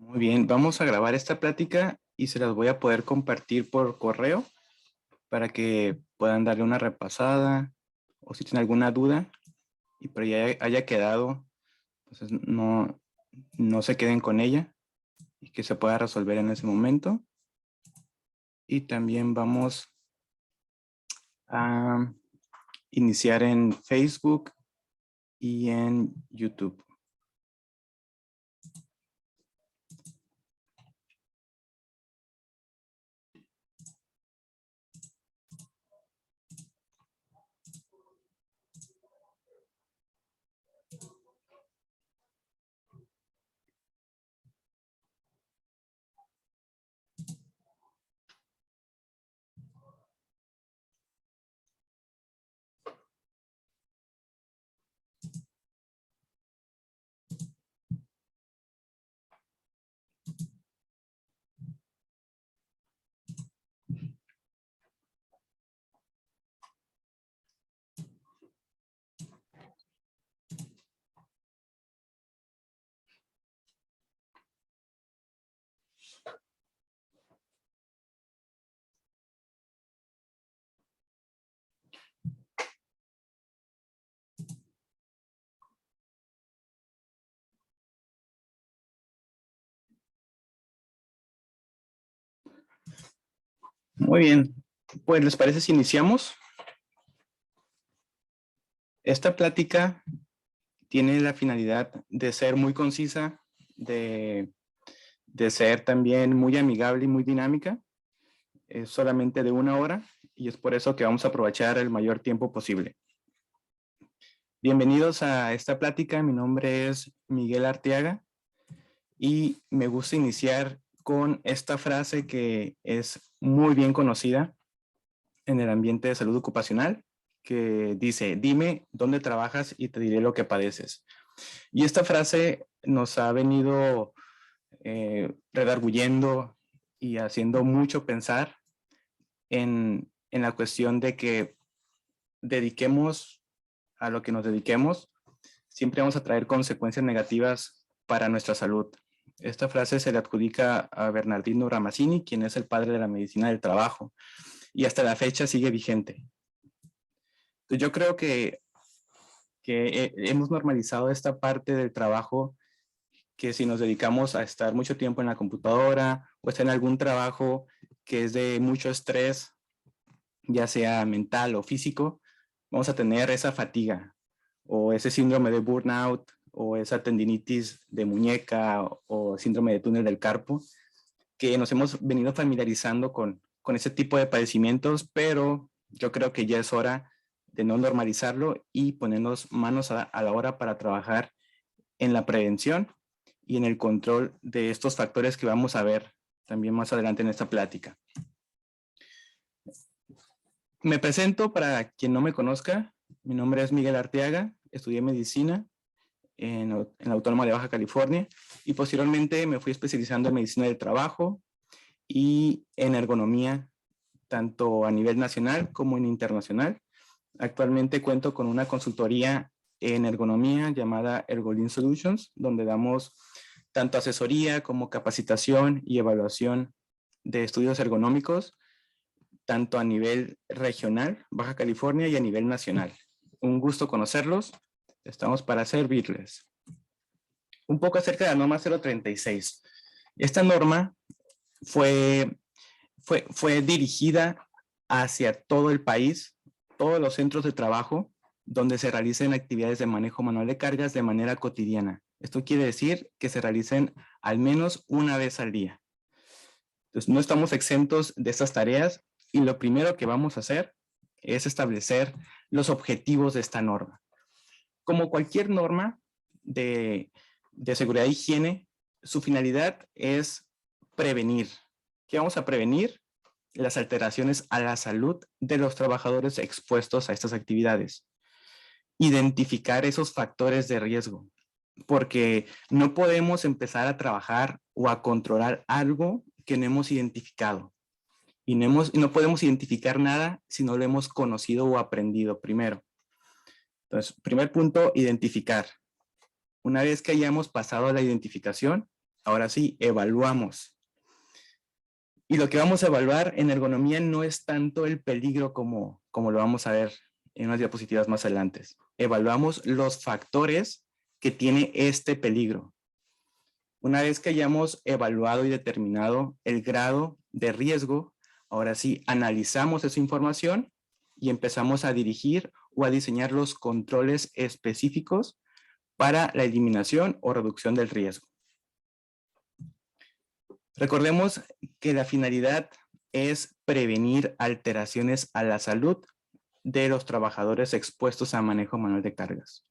Muy bien, vamos a grabar esta plática y se las voy a poder compartir por correo para que puedan darle una repasada o si tienen alguna duda y por ya haya quedado, entonces no se queden con ella y que se pueda resolver en ese momento. Y también vamos a iniciar en Facebook y en YouTube. Muy bien, pues ¿les parece si iniciamos? Esta plática tiene la finalidad de ser muy concisa, de ser también muy amigable y muy dinámica. Es solamente de 1 hora y es por eso que vamos a aprovechar el mayor tiempo posible. Bienvenidos a esta plática. Mi nombre es Miguel Arteaga y me gusta iniciar con esta frase que es muy bien conocida en el ambiente de salud ocupacional, que dice: dime dónde trabajas y te diré lo que padeces. Y esta frase nos ha venido redarguyendo y haciendo mucho pensar en la cuestión de que dediquemos a lo que nos dediquemos, siempre vamos a traer consecuencias negativas para nuestra salud. Esta frase se le adjudica a Bernardino Ramazzini, quien es el padre de la medicina del trabajo, y hasta la fecha sigue vigente. Yo creo que hemos normalizado esta parte del trabajo, que si nos dedicamos a estar mucho tiempo en la computadora o estar en algún trabajo que es de mucho estrés, ya sea mental o físico, vamos a tener esa fatiga o ese síndrome de burnout o esa tendinitis de muñeca o síndrome de túnel del carpo, que nos hemos venido familiarizando con ese tipo de padecimientos, pero yo creo que ya es hora de no normalizarlo y ponernos manos a la obra para trabajar en la prevención y en el control de estos factores que vamos a ver también más adelante en esta plática. Me presento para quien no me conozca. Mi nombre es Miguel Arteaga, estudié medicina en la Autónoma de Baja California y posteriormente me fui especializando en medicina del trabajo y en ergonomía, tanto a nivel nacional como en internacional. Actualmente cuento con una consultoría en ergonomía llamada Ergolin Solutions, donde damos tanto asesoría como capacitación y evaluación de estudios ergonómicos, tanto a nivel regional, Baja California, y a nivel nacional. Un gusto conocerlos. Estamos para servirles. Un poco acerca de la norma 036. Esta norma fue dirigida hacia todo el país, todos los centros de trabajo donde se realicen actividades de manejo manual de cargas de manera cotidiana. Esto quiere decir que se realicen al menos una vez al día. Entonces, no estamos exentos de estas tareas y lo primero que vamos a hacer es establecer los objetivos de esta norma. Como cualquier norma de seguridad e higiene, su finalidad es prevenir. ¿Qué vamos a prevenir? Las alteraciones a la salud de los trabajadores expuestos a estas actividades. Identificar esos factores de riesgo, porque no podemos empezar a trabajar o a controlar algo que no hemos identificado. Y no podemos identificar nada si no lo hemos conocido o aprendido primero. Entonces, primer punto, identificar. Una vez que hayamos pasado a la identificación, Ahora sí, evaluamos. Y lo que vamos a evaluar en ergonomía no es tanto el peligro como lo vamos a ver en unas diapositivas más adelante. Evaluamos los factores que tiene este peligro. Una vez que hayamos evaluado y determinado el grado de riesgo, ahora sí, analizamos esa información y empezamos a dirigir o a diseñar los controles específicos para la eliminación o reducción del riesgo. Recordemos que la finalidad es prevenir alteraciones a la salud de los trabajadores expuestos a manejo manual de cargas.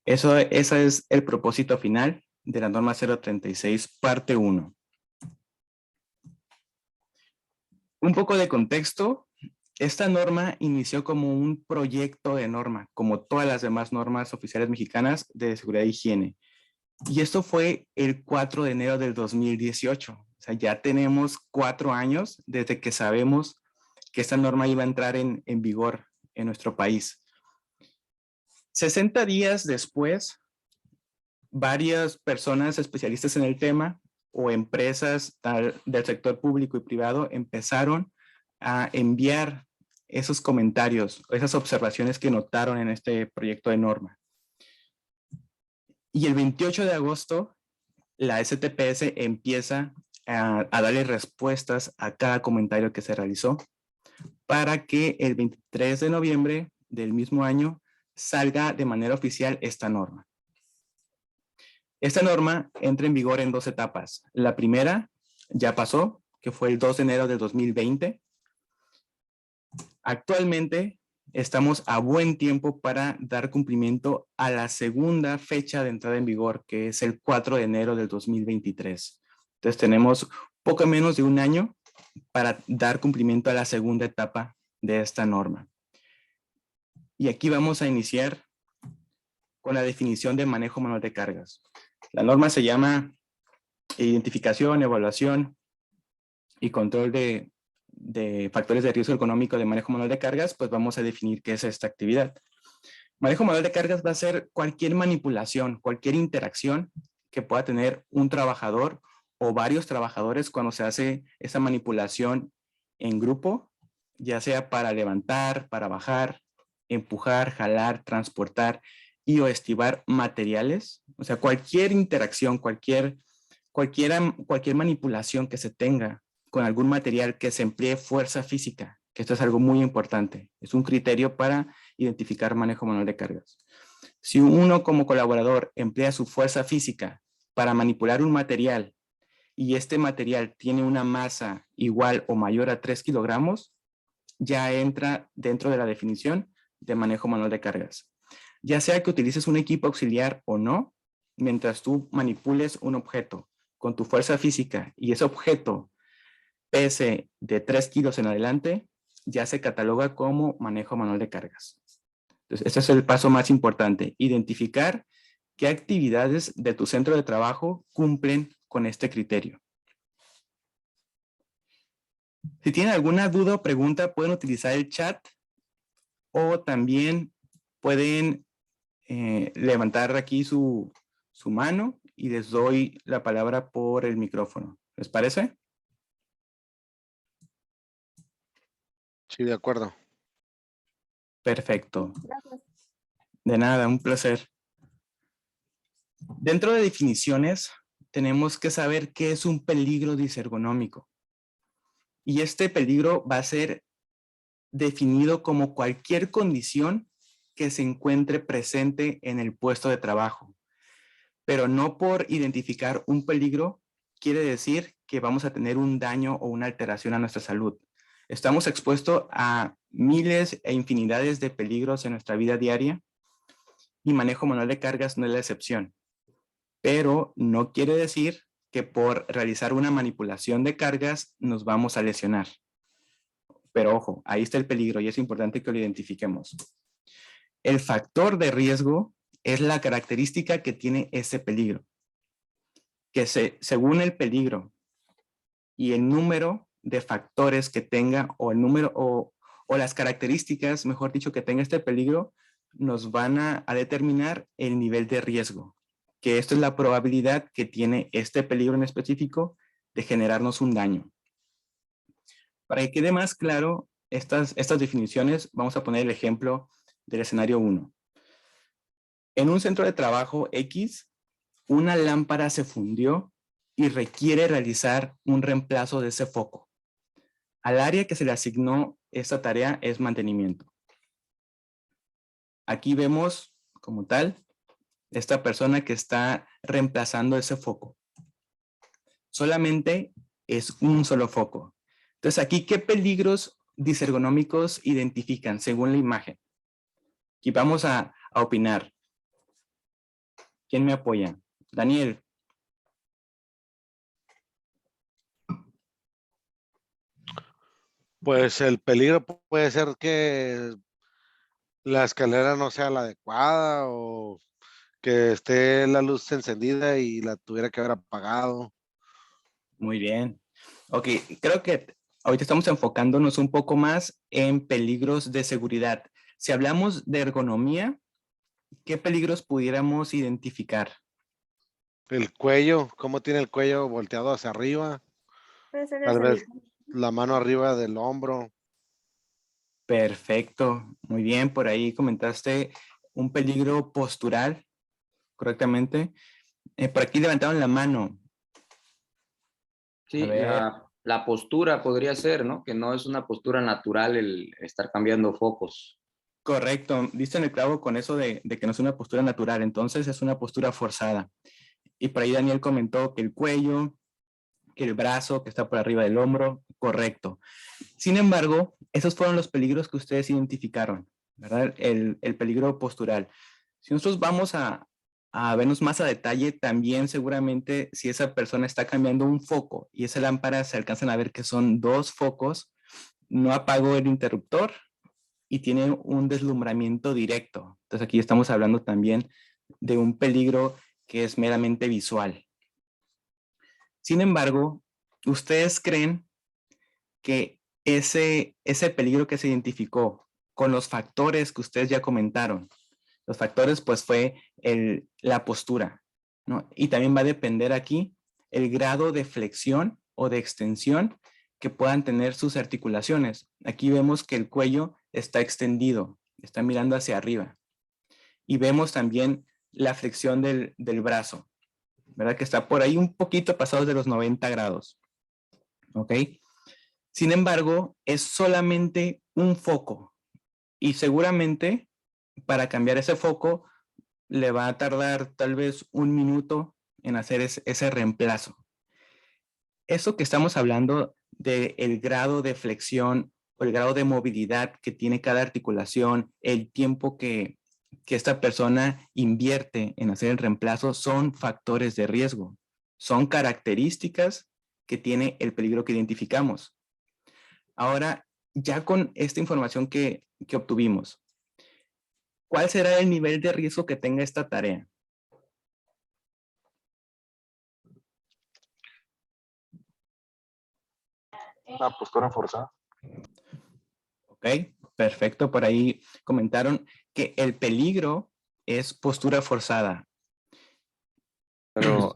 Ese es el propósito final de la norma 036, parte 1. Un poco de contexto. Esta norma inició como un proyecto de norma, como todas las demás normas oficiales mexicanas de seguridad e higiene. Y esto fue el 4 de enero del 2018. O sea, ya tenemos 4 años desde que sabemos que esta norma iba a entrar en vigor en nuestro país. 60 días después, varias personas especialistas en el tema o empresas del sector público y privado empezaron a enviar esos comentarios, esas observaciones que notaron en este proyecto de norma. Y el 28 de agosto, la STPS empieza a darle respuestas a cada comentario que se realizó para que el 23 de noviembre del mismo año salga de manera oficial esta norma. Esta norma entra en vigor en 2 etapas. La primera ya pasó, que fue el 2 de enero de 2020. Actualmente estamos a buen tiempo para dar cumplimiento a la segunda fecha de entrada en vigor, que es el 4 de enero del 2023. Entonces tenemos poco menos de un año para dar cumplimiento a la segunda etapa de esta norma. Y aquí vamos a iniciar con la definición de manejo manual de cargas. La norma se llama Identificación, Evaluación y Control de factores de riesgo económico de manejo manual de cargas. Pues vamos a definir qué es esta actividad. Manejo manual de cargas va a ser cualquier manipulación, cualquier interacción que pueda tener un trabajador o varios trabajadores cuando se hace esa manipulación en grupo, ya sea para levantar, para bajar, empujar, jalar, transportar y o estivar materiales. O sea, cualquier interacción, cualquier manipulación que se tenga con algún material que se emplee fuerza física, que esto es algo muy importante. Es un criterio para identificar manejo manual de cargas. Si uno como colaborador emplea su fuerza física para manipular un material y este material tiene una masa igual o mayor a 3 kilogramos, ya entra dentro de la definición de manejo manual de cargas. Ya sea que utilices un equipo auxiliar o no, mientras tú manipules un objeto con tu fuerza física y ese objeto pese de 3 kilos en adelante, ya se cataloga como manejo manual de cargas. Entonces, este es el paso más importante, identificar qué actividades de tu centro de trabajo cumplen con este criterio. Si tienen alguna duda o pregunta, pueden utilizar el chat o también pueden levantar aquí su mano y les doy la palabra por el micrófono. ¿Les parece? Sí, de acuerdo. Perfecto. Gracias. De nada, un placer. Dentro de definiciones, tenemos que saber qué es un peligro disergonómico. Y este peligro va a ser definido como cualquier condición que se encuentre presente en el puesto de trabajo. Pero no por identificar un peligro quiere decir que vamos a tener un daño o una alteración a nuestra salud. Estamos expuestos a miles e infinidades de peligros en nuestra vida diaria y manejo manual de cargas no es la excepción. Pero no quiere decir que por realizar una manipulación de cargas nos vamos a lesionar. Pero ojo, ahí está el peligro y es importante que lo identifiquemos. El factor de riesgo es la característica que tiene ese peligro. Que según el peligro y el número de factores que tenga o el número o las características, mejor dicho, que tenga este peligro, nos van a determinar el nivel de riesgo. que esto es la probabilidad que tiene este peligro en específico de generarnos un daño. Para que quede más claro estas definiciones, vamos a poner el ejemplo del escenario 1. En un centro de trabajo X, una lámpara se fundió y requiere realizar un reemplazo de ese foco. Al área que se le asignó esta tarea es mantenimiento. Aquí vemos como tal esta persona que está reemplazando ese foco. Solamente es un solo foco. Entonces aquí, ¿qué peligros disergonómicos identifican según la imagen? Aquí vamos a opinar. ¿Quién me apoya? Daniel. Pues el peligro puede ser que la escalera no sea la adecuada o que esté la luz encendida y la tuviera que haber apagado. Muy bien. Ok, creo que ahorita estamos enfocándonos un poco más en peligros de seguridad. Si hablamos de ergonomía, ¿qué peligros pudiéramos identificar? El cuello, cómo tiene el cuello volteado hacia arriba, Puede ser tal desde vez la mano arriba del hombro. Perfecto, muy bien. Por ahí comentaste un peligro postural, correctamente. Por aquí levantaron la mano. Sí, A ver. la postura podría ser, ¿no? Que no es una postura natural el estar cambiando focos. Correcto, diste en el clavo con eso de que no es una postura natural, entonces es una postura forzada. Y por ahí Daniel comentó que el cuello, que el brazo, que está por arriba del hombro, correcto. Sin embargo, esos fueron los peligros que ustedes identificaron, ¿verdad? El peligro postural. Si nosotros vamos a vernos más a detalle, también seguramente si esa persona está cambiando un foco y esa lámpara se alcanzan a ver que son dos focos, no apagó el interruptor y tiene un deslumbramiento directo. Entonces aquí estamos hablando también de un peligro que es meramente visual. Sin embargo, ¿ustedes creen que ese peligro que se identificó con los factores que ustedes ya comentaron, los factores pues fue la postura, ¿no? Y también va a depender aquí el grado de flexión o de extensión que puedan tener sus articulaciones. Aquí vemos que el cuello está extendido, está mirando hacia arriba. Y vemos también la flexión del brazo, ¿verdad? Que está por ahí un poquito pasado de los 90 grados. ¿Ok? Sin embargo, es solamente un foco. Y seguramente para cambiar ese foco le va a tardar tal vez un minuto en hacer ese reemplazo. Eso que estamos hablando del grado de flexión o el grado de movilidad que tiene cada articulación, el tiempo que esta persona invierte en hacer el reemplazo son factores de riesgo. Son características que tiene el peligro que identificamos. Ahora, ya con esta información que obtuvimos, ¿cuál será el nivel de riesgo que tenga esta tarea? Una postura forzada. Ok, perfecto. Por ahí comentaron que el peligro es postura forzada. Pero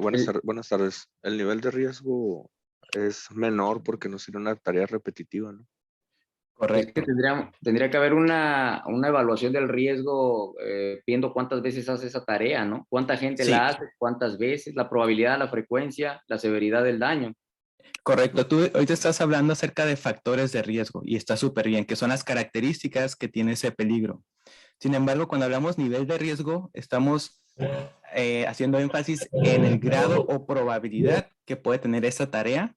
buenas tardes. El nivel de riesgo es menor porque no sería una tarea repetitiva, ¿no? Es Correcto. que tendría que haber una evaluación del riesgo viendo cuántas veces hace esa tarea, ¿no? Cuánta gente Sí. la hace, cuántas veces, la probabilidad, la frecuencia, la severidad del daño. Correcto. Tú ahorita estás hablando acerca de factores de riesgo y está súper bien, que son las características que tiene ese peligro. Sin embargo, cuando hablamos nivel de riesgo, estamos haciendo énfasis en el grado o probabilidad que puede tener esa tarea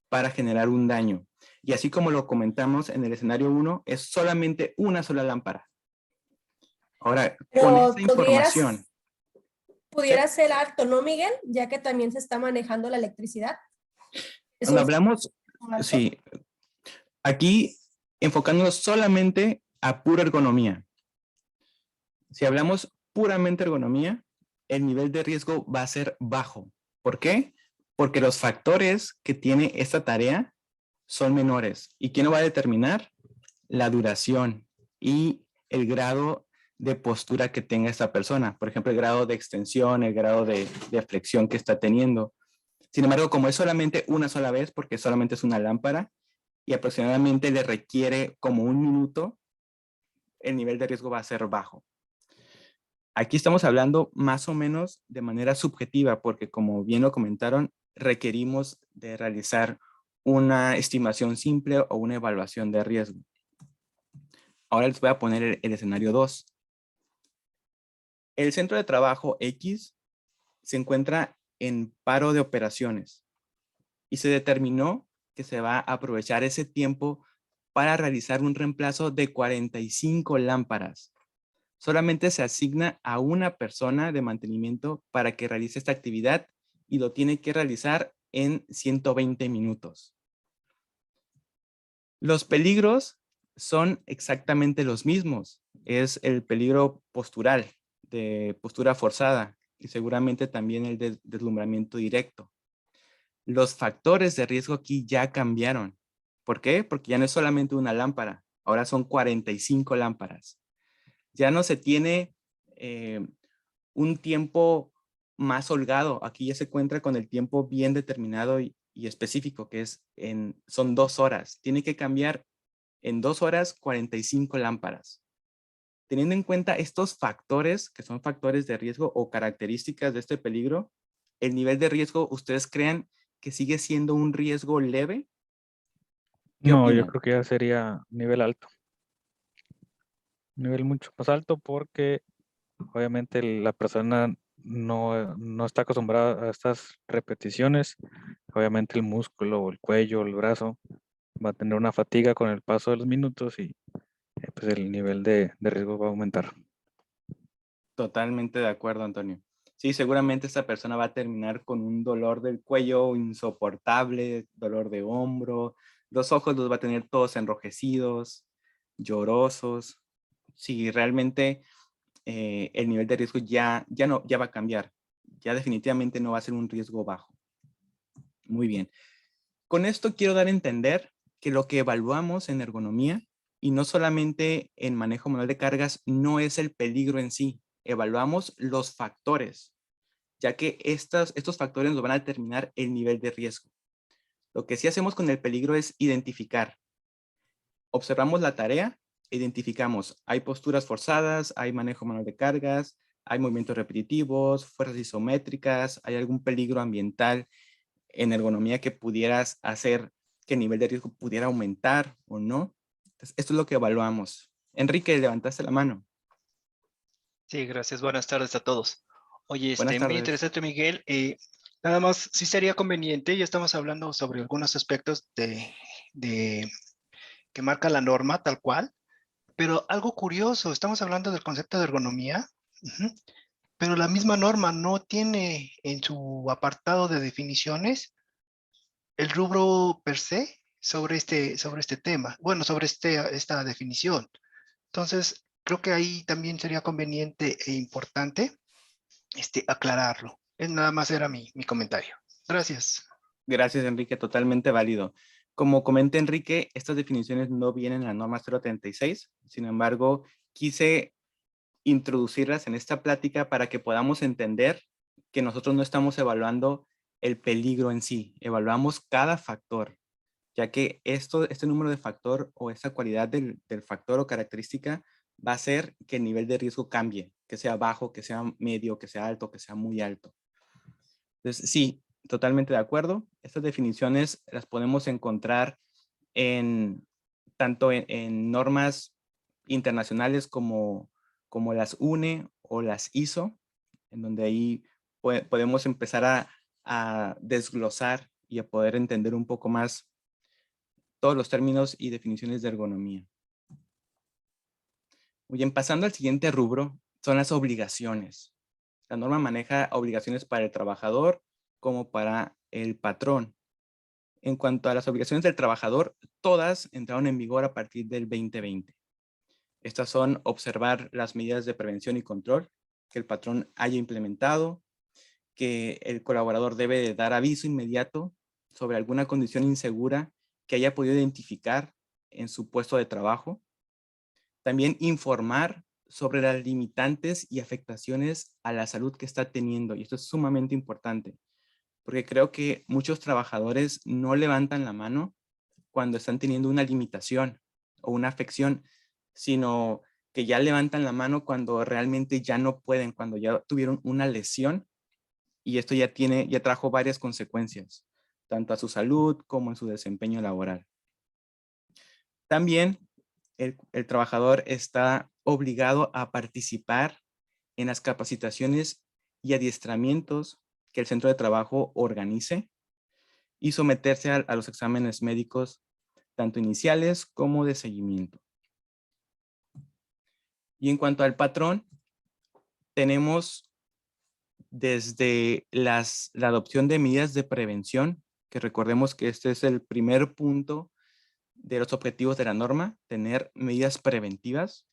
para generar un daño. Y así como lo comentamos en el escenario 1, es solamente una sola lámpara. Ahora, con Pero esa información. pudiera ser alto, ¿no, Miguel? Ya que también se está manejando la electricidad. Cuando hablamos, alto? sí, aquí enfocándonos solamente a pura ergonomía. Si hablamos puramente ergonomía, el nivel de riesgo va a ser bajo. ¿Por qué? Porque los factores que tiene esta tarea son menores. ¿Y quién lo va a determinar? La duración y el grado de postura que tenga esta persona. Por ejemplo, el grado de extensión, el grado de flexión que está teniendo. Sin embargo, como es solamente una sola vez, porque solamente es una lámpara, y aproximadamente le requiere como 1 minuto, el nivel de riesgo va a ser bajo. Aquí estamos hablando más o menos de manera subjetiva, porque como bien lo comentaron, requerimos de realizar una estimación simple o una evaluación de riesgo. Ahora les voy a poner el escenario 2. El centro de trabajo X se encuentra en paro de operaciones y se determinó que se va a aprovechar ese tiempo para realizar un reemplazo de 45 lámparas. Solamente se asigna a una persona de mantenimiento para que realice esta actividad y lo tiene que realizar en 120 minutos. Los peligros son exactamente los mismos. Es el peligro postural, de postura forzada, y seguramente también el de deslumbramiento directo. Los factores de riesgo aquí ya cambiaron. ¿Por qué? Porque ya no es solamente una lámpara, ahora son 45 lámparas. Ya no se tiene un tiempo más holgado. Aquí ya se encuentra con el tiempo bien determinado y específico, que son 2 horas. Tiene que cambiar en 2 horas 45 lámparas. Teniendo en cuenta estos factores, que son factores de riesgo o características de este peligro, el nivel de riesgo, ¿ustedes creen que sigue siendo un riesgo leve? ¿Qué No, yo opinan? creo que ya sería nivel alto. Nivel mucho más alto porque obviamente la persona no está acostumbrada a estas repeticiones. Obviamente el músculo, el cuello, el brazo va a tener una fatiga con el paso de los minutos y pues el nivel de riesgo va a aumentar. Totalmente de acuerdo, Antonio. Sí, seguramente esta persona va a terminar con un dolor del cuello insoportable, dolor de hombro, los ojos los va a tener todos enrojecidos, llorosos. Sí, realmente el nivel de riesgo ya va a cambiar. Ya definitivamente no va a ser un riesgo bajo. Muy bien. Con esto quiero dar a entender que lo que evaluamos en ergonomía y no solamente en manejo manual de cargas no es el peligro en sí. Evaluamos los factores, ya que estos factores nos van a determinar el nivel de riesgo. Lo que sí hacemos con el peligro es identificar. Observamos la tarea, identificamos, hay posturas forzadas, hay manejo manual de cargas, hay movimientos repetitivos, fuerzas isométricas, hay algún peligro ambiental en ergonomía que pudieras hacer que el nivel de riesgo pudiera aumentar o no. Entonces, esto es lo que evaluamos. Enrique, levantaste la mano. Sí, gracias. Buenas tardes a todos. Oye, Buenas muy tardes. interesante, Miguel. Nada más, sí sería conveniente, ya estamos hablando sobre algunos aspectos de que marca la norma tal cual, pero algo curioso, estamos hablando del concepto de ergonomía, pero la misma norma no tiene en su apartado de definiciones el rubro per se sobre este tema, bueno, sobre esta definición. Entonces, creo que ahí también sería conveniente e importante aclararlo. Nada más era mi comentario. Gracias. Gracias, Enrique, totalmente válido. Como comenta Enrique, estas definiciones no vienen en la norma 036, sin embargo, quise introducirlas en esta plática para que podamos entender que nosotros no estamos evaluando el peligro en sí, evaluamos cada factor, ya que este número de factor o esta cualidad del factor o característica va a hacer que el nivel de riesgo cambie, que sea bajo, que sea medio, que sea alto, que sea muy alto. Entonces, sí, totalmente de acuerdo. Estas definiciones las podemos encontrar tanto en normas internacionales como las UNE o las ISO, en donde ahí podemos empezar a desglosar y a poder entender un poco más todos los términos y definiciones de ergonomía. Muy bien, pasando al siguiente rubro, son las obligaciones. La norma maneja obligaciones para el trabajador como para el patrón. En cuanto a las obligaciones del trabajador, todas entraron en vigor a partir del 2020. Estas son observar las medidas de prevención y control que el patrón haya implementado, que el colaborador debe de dar aviso inmediato sobre alguna condición insegura que haya podido identificar en su puesto de trabajo. También informar sobre las limitantes y afectaciones a la salud que está teniendo. Y esto es sumamente importante, porque creo que muchos trabajadores no levantan la mano cuando están teniendo una limitación o una afección, sino que ya levantan la mano cuando realmente ya no pueden, cuando ya tuvieron una lesión, y esto ya trajo varias consecuencias, tanto a su salud como en su desempeño laboral. También el trabajador está obligado a participar en las capacitaciones y adiestramientos que el centro de trabajo organice y someterse a los exámenes médicos, tanto iniciales como de seguimiento. Y en cuanto al patrón, tenemos desde la adopción de medidas de prevención, que recordemos que este es el primer punto de los objetivos de la norma, tener medidas preventivas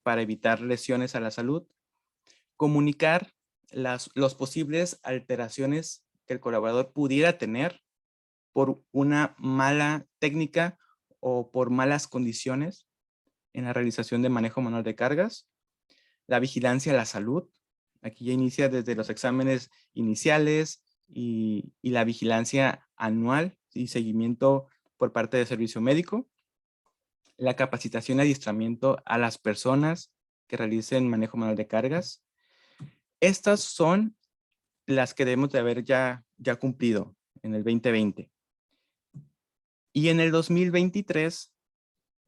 para evitar lesiones a la salud, comunicar los posibles alteraciones que el colaborador pudiera tener por una mala técnica o por malas condiciones en la realización de manejo manual de cargas, la vigilancia a la salud. Aquí ya inicia desde los exámenes iniciales y la vigilancia anual y seguimiento por parte del servicio médico, la capacitación y adiestramiento a las personas que realicen manejo manual de cargas. Estas son las que debemos de haber ya cumplido en el 2020. Y en el 2023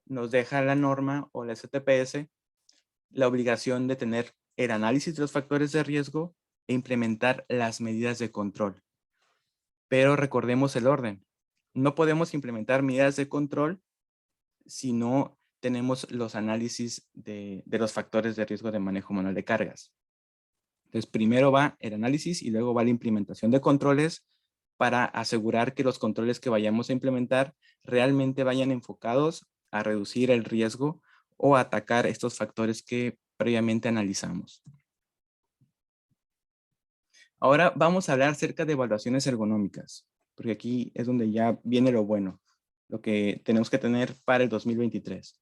nos deja la norma o la STPS la obligación de tener el análisis de los factores de riesgo e implementar las medidas de control. Pero recordemos el orden. No podemos implementar medidas de control si no tenemos los análisis de los factores de riesgo de manejo manual de cargas. Entonces, primero va el análisis y luego va la implementación de controles para asegurar que los controles que vayamos a implementar realmente vayan enfocados a reducir el riesgo o a atacar estos factores que previamente analizamos. Ahora vamos a hablar acerca de evaluaciones ergonómicas, porque aquí es donde ya viene lo bueno, lo que tenemos que tener para el 2023.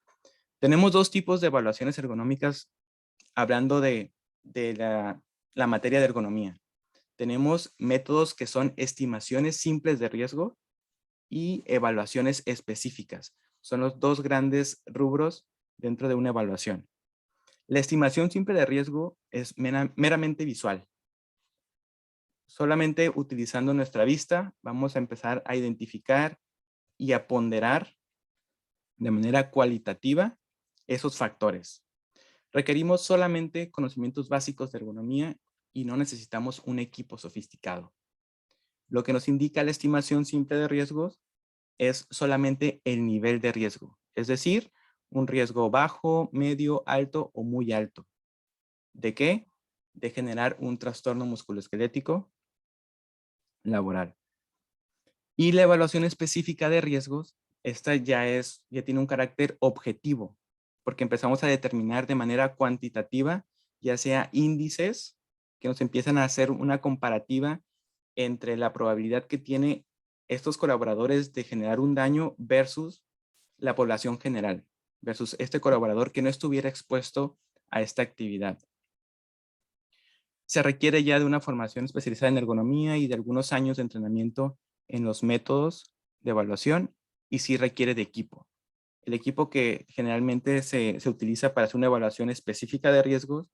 Tenemos dos tipos de evaluaciones ergonómicas hablando de la materia de ergonomía. Tenemos métodos que son estimaciones simples de riesgo y evaluaciones específicas. Son los dos grandes rubros dentro de una evaluación. La estimación simple de riesgo es meramente visual. Solamente utilizando nuestra vista vamos a empezar a identificar y a ponderar de manera cualitativa esos factores. Requerimos solamente conocimientos básicos de ergonomía y no necesitamos un equipo sofisticado. Lo que nos indica la estimación simple de riesgos es solamente el nivel de riesgo, es decir, un riesgo bajo, medio, alto o muy alto. ¿De qué? De generar un trastorno musculoesquelético laboral. Y la evaluación específica de riesgos, esta ya tiene un carácter objetivo, porque empezamos a determinar de manera cuantitativa, ya sea índices que nos empiezan a hacer una comparativa entre la probabilidad que tiene estos colaboradores de generar un daño versus la población general, versus este colaborador que no estuviera expuesto a esta actividad. Se requiere ya de una formación especializada en ergonomía y de algunos años de entrenamiento en los métodos de evaluación y sí requiere de equipo. El equipo que generalmente se utiliza para hacer una evaluación específica de riesgos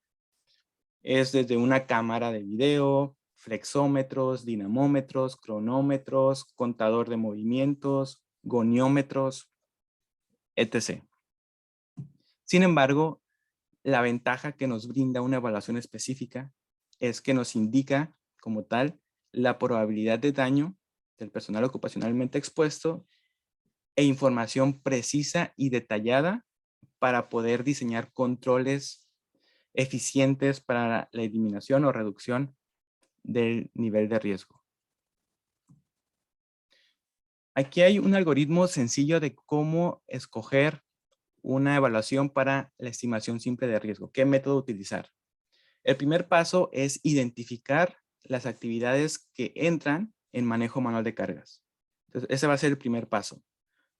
es desde una cámara de video, flexómetros, dinamómetros, cronómetros, contador de movimientos, goniómetros, etc. Sin embargo, la ventaja que nos brinda una evaluación específica es que nos indica como tal la probabilidad de daño del personal ocupacionalmente expuesto e información precisa y detallada para poder diseñar controles eficientes para la eliminación o reducción del nivel de riesgo. Aquí hay un algoritmo sencillo de cómo escoger una evaluación para la estimación simple de riesgo. ¿Qué método utilizar? El primer paso es identificar las actividades que entran en manejo manual de cargas. Entonces, ese va a ser el primer paso.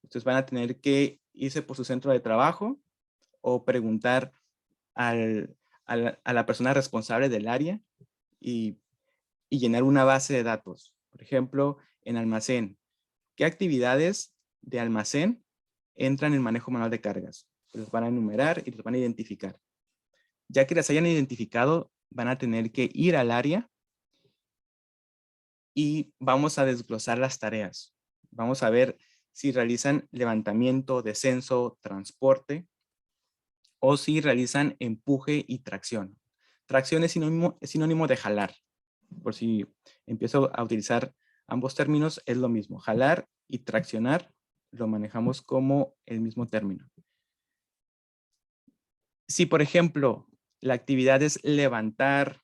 Ustedes van a tener que irse por su centro de trabajo o preguntar a la persona responsable del área y llenar una base de datos. Por ejemplo, en almacén, ¿qué actividades de almacén entran en manejo manual de cargas? Los van a enumerar y los van a identificar. Ya que las hayan identificado, van a tener que ir al área y vamos a desglosar las tareas. Vamos a ver si realizan levantamiento, descenso, transporte, o si realizan empuje y tracción. Tracción es sinónimo de jalar. Por si empiezo a utilizar ambos términos, es lo mismo. Jalar y traccionar lo manejamos como el mismo término. Si, por ejemplo, la actividad es levantar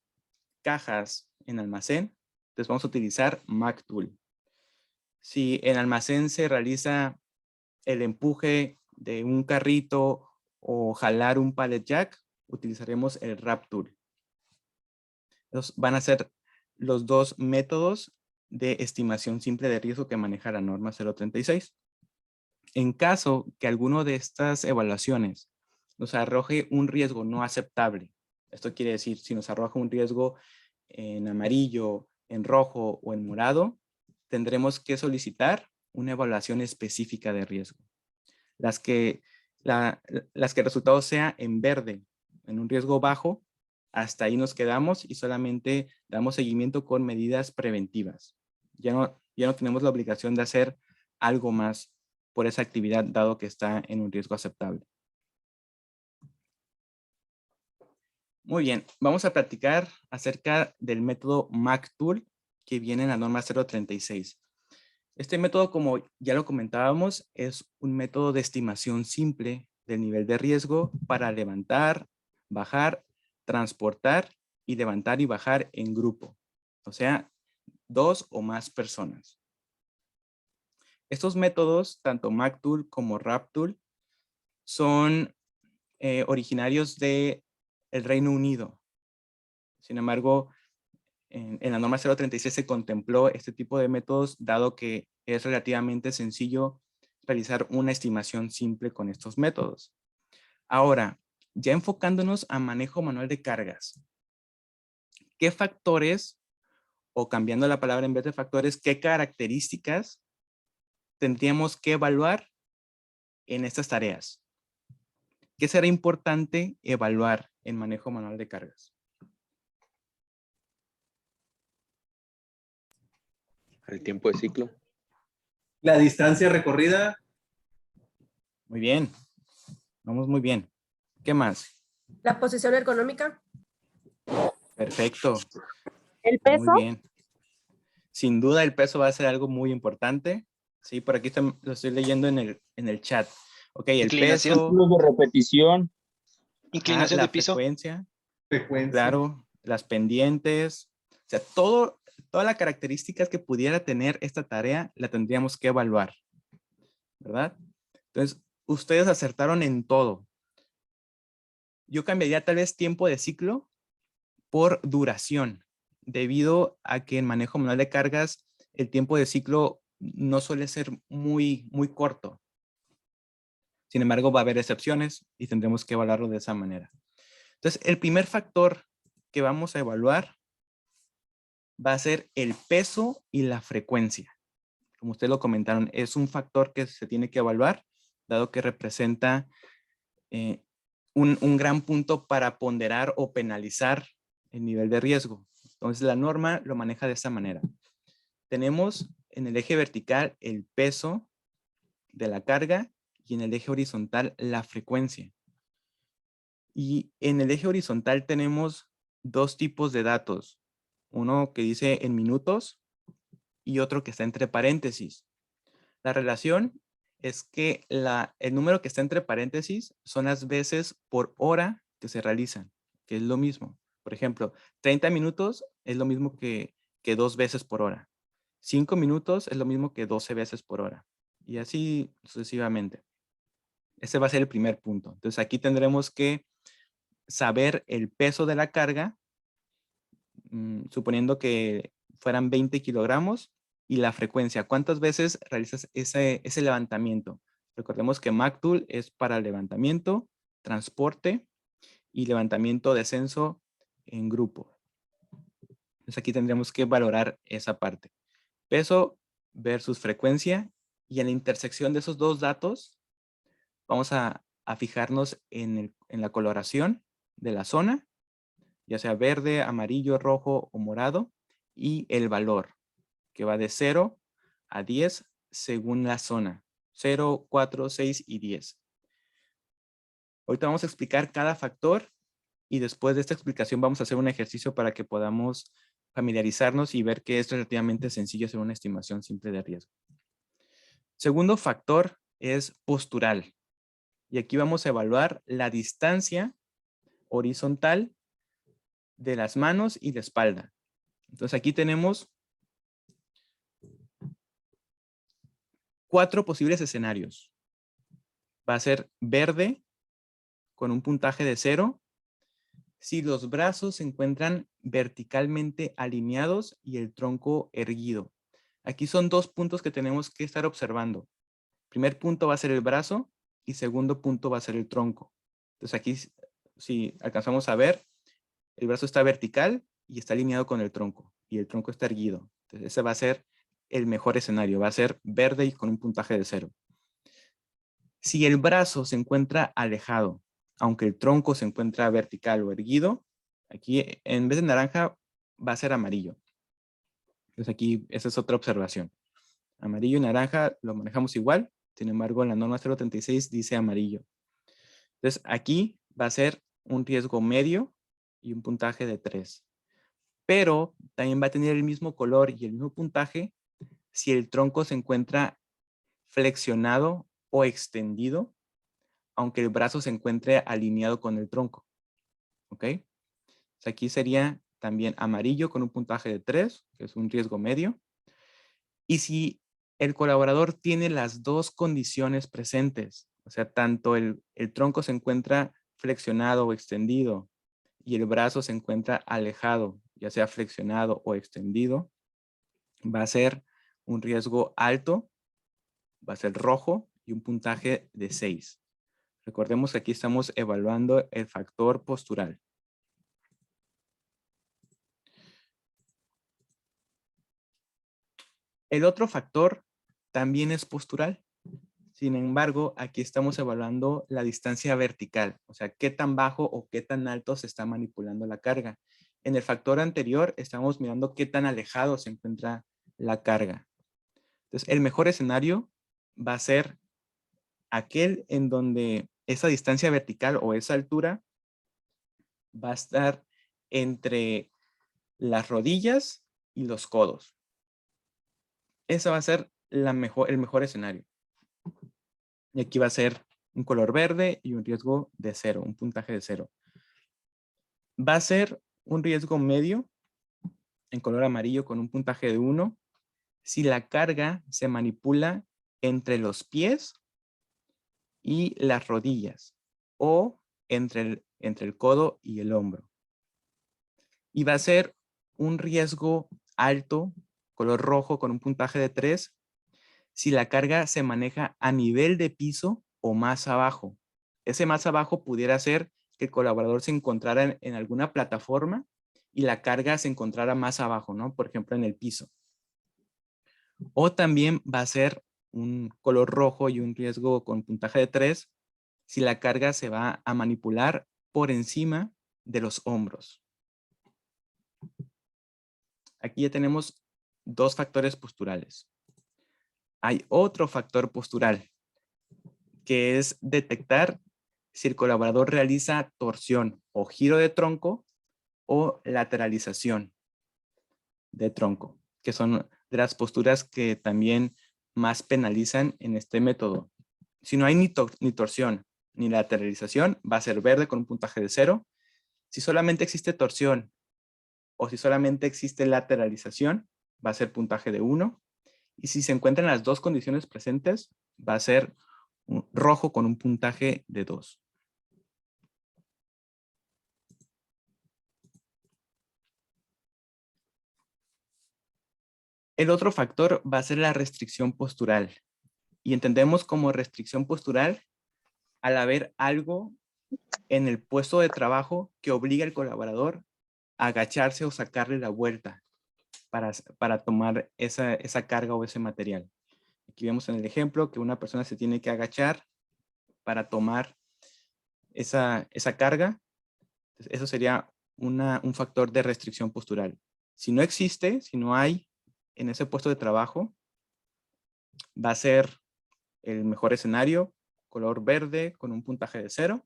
cajas en almacén, entonces vamos a utilizar MacTool. Si en almacén se realiza el empuje de un carrito o jalar un pallet jack, utilizaremos el RapTool. Entonces van a ser los dos métodos de estimación simple de riesgo que maneja la norma 036. En caso que alguno de estas evaluaciones nos arroje un riesgo no aceptable, esto quiere decir, si nos arroja un riesgo en amarillo, en rojo o en morado, tendremos que solicitar una evaluación específica de riesgo. Las que el resultado sea en verde, en un riesgo bajo, hasta ahí nos quedamos y solamente damos seguimiento con medidas preventivas. Ya no tenemos la obligación de hacer algo más por esa actividad, dado que está en un riesgo aceptable. Muy bien, vamos a platicar acerca del método MacTool que viene en la norma 036. Este método, como ya lo comentábamos, es un método de estimación simple del nivel de riesgo para levantar, bajar, transportar y levantar y bajar en grupo. O sea, 2 o más personas. Estos métodos, tanto MacTool como RapTool, son originarios del Reino Unido. Sin embargo, en la norma 036 se contempló este tipo de métodos, dado que es relativamente sencillo realizar una estimación simple con estos métodos. Ahora, ya enfocándonos a manejo manual de cargas, ¿qué factores, o cambiando la palabra en vez de factores, qué características tendríamos que evaluar en estas tareas? ¿Qué será importante evaluar en manejo manual de cargas? El tiempo de ciclo. La distancia recorrida. Muy bien. Vamos muy bien. ¿Qué más? La posición ergonómica. Perfecto. ¿El peso? Muy bien. Sin duda el peso va a ser algo muy importante. Sí, por aquí lo estoy leyendo en el chat. Ok, el Inclinación. peso. Círculos de repetición. Inclinación la de piso. frecuencia. Frecuencia. Claro, las pendientes. O sea, todas las características que pudiera tener esta tarea la tendríamos que evaluar. ¿Verdad? Entonces, ustedes acertaron en todo. Yo cambiaría tal vez tiempo de ciclo por duración, debido a que en manejo manual de cargas el tiempo de ciclo no suele ser muy corto. Sin embargo, va a haber excepciones y tendremos que evaluarlo de esa manera. Entonces, el primer factor que vamos a evaluar va a ser el peso y la frecuencia. Como ustedes lo comentaron, es un factor que se tiene que evaluar, dado que representa un gran punto para ponderar o penalizar el nivel de riesgo. Entonces, la norma lo maneja de esta manera. Tenemos en el eje vertical el peso de la carga y en el eje horizontal la frecuencia. Y en el eje horizontal tenemos dos tipos de datos. Uno que dice en minutos y otro que está entre paréntesis. La relación es que el número que está entre paréntesis son las veces por hora que se realizan, que es lo mismo. Por ejemplo, 30 minutos es lo mismo que 2 veces por hora. 5 minutos es lo mismo que 12 veces por hora. Y así sucesivamente. Ese va a ser el primer punto. Entonces aquí tendremos que saber el peso de la carga, suponiendo que fueran 20 kilogramos, y la frecuencia. ¿Cuántas veces realizas ese levantamiento? Recordemos que MacTool es para levantamiento, transporte y levantamiento, descenso en grupo. Entonces aquí tendríamos que valorar esa parte. Peso versus frecuencia, y en la intersección de esos dos datos vamos a fijarnos en la coloración de la zona, ya sea verde, amarillo, rojo o morado, y el valor, que va de 0 a 10 según la zona. 0, 4, 6 y 10. Ahorita vamos a explicar cada factor y después de esta explicación vamos a hacer un ejercicio para que podamos familiarizarnos y ver que es relativamente sencillo hacer una estimación simple de riesgo. Segundo factor es postural. Y aquí vamos a evaluar la distancia horizontal de las manos y la espalda. Entonces aquí tenemos 4 posibles escenarios. Va a ser verde con un puntaje de 0 si los brazos se encuentran verticalmente alineados y el tronco erguido. Aquí son 2 puntos que tenemos que estar observando. Primer punto va a ser el brazo y segundo punto va a ser el tronco. Entonces aquí, si alcanzamos a ver, el brazo está vertical y está alineado con el tronco y el tronco está erguido. Entonces ese va a ser el mejor escenario, va a ser verde y con un puntaje de 0. Si el brazo se encuentra alejado, aunque el tronco se encuentra vertical o erguido, aquí en vez de naranja va a ser amarillo. Entonces aquí esa es otra observación. Amarillo y naranja lo manejamos igual, sin embargo en la norma 036 dice amarillo. Entonces aquí va a ser un riesgo medio y un puntaje de 3. Pero también va a tener el mismo color y el mismo puntaje si el tronco se encuentra flexionado o extendido, aunque el brazo se encuentre alineado con el tronco. ¿Ok? Entonces aquí sería también amarillo con un puntaje de 3, que es un riesgo medio. Y si el colaborador tiene las dos condiciones presentes, o sea, tanto el tronco se encuentra flexionado o extendido y el brazo se encuentra alejado, ya sea flexionado o extendido, va a ser un riesgo alto, va a ser rojo y un puntaje de 6. Recordemos que aquí estamos evaluando el factor postural. El otro factor también es postural. Sin embargo, aquí estamos evaluando la distancia vertical, o sea, qué tan bajo o qué tan alto se está manipulando la carga. En el factor anterior estamos mirando qué tan alejado se encuentra la carga. Entonces, el mejor escenario va a ser aquel en donde esa distancia vertical o esa altura va a estar entre las rodillas y los codos. Ese va a ser el mejor escenario. Y aquí va a ser un color verde y un riesgo de 0, un puntaje de 0. Va a ser un riesgo medio en color amarillo con un puntaje de 1 si la carga se manipula entre los pies y las rodillas o entre el codo y el hombro. Y va a ser un riesgo alto, color rojo con un puntaje de 3, si la carga se maneja a nivel de piso o más abajo. Ese más abajo pudiera ser que el colaborador se encontrara en alguna plataforma y la carga se encontrara más abajo, ¿no? Por ejemplo, en el piso. O también va a ser un color rojo y un riesgo con puntaje de 3 si la carga se va a manipular por encima de los hombros. Aquí ya tenemos 2 factores posturales. Hay otro factor postural, que es detectar si el colaborador realiza torsión o giro de tronco o lateralización de tronco, que son de las posturas que también más penalizan en este método. Si no hay ni torsión ni lateralización, va a ser verde con un puntaje de 0. Si solamente existe torsión o si solamente existe lateralización, va a ser puntaje de 1. Y si se encuentran las dos condiciones presentes, va a ser rojo con un puntaje de 2. El otro factor va a ser la restricción postural. Y entendemos como restricción postural al haber algo en el puesto de trabajo que obliga al colaborador a agacharse o sacarle la vuelta para tomar esa carga o ese material. Aquí vemos en el ejemplo que una persona se tiene que agachar para tomar esa carga. Eso sería un factor de restricción postural. Si no existe, si no hay en ese puesto de trabajo, va a ser el mejor escenario, color verde con un puntaje de 0.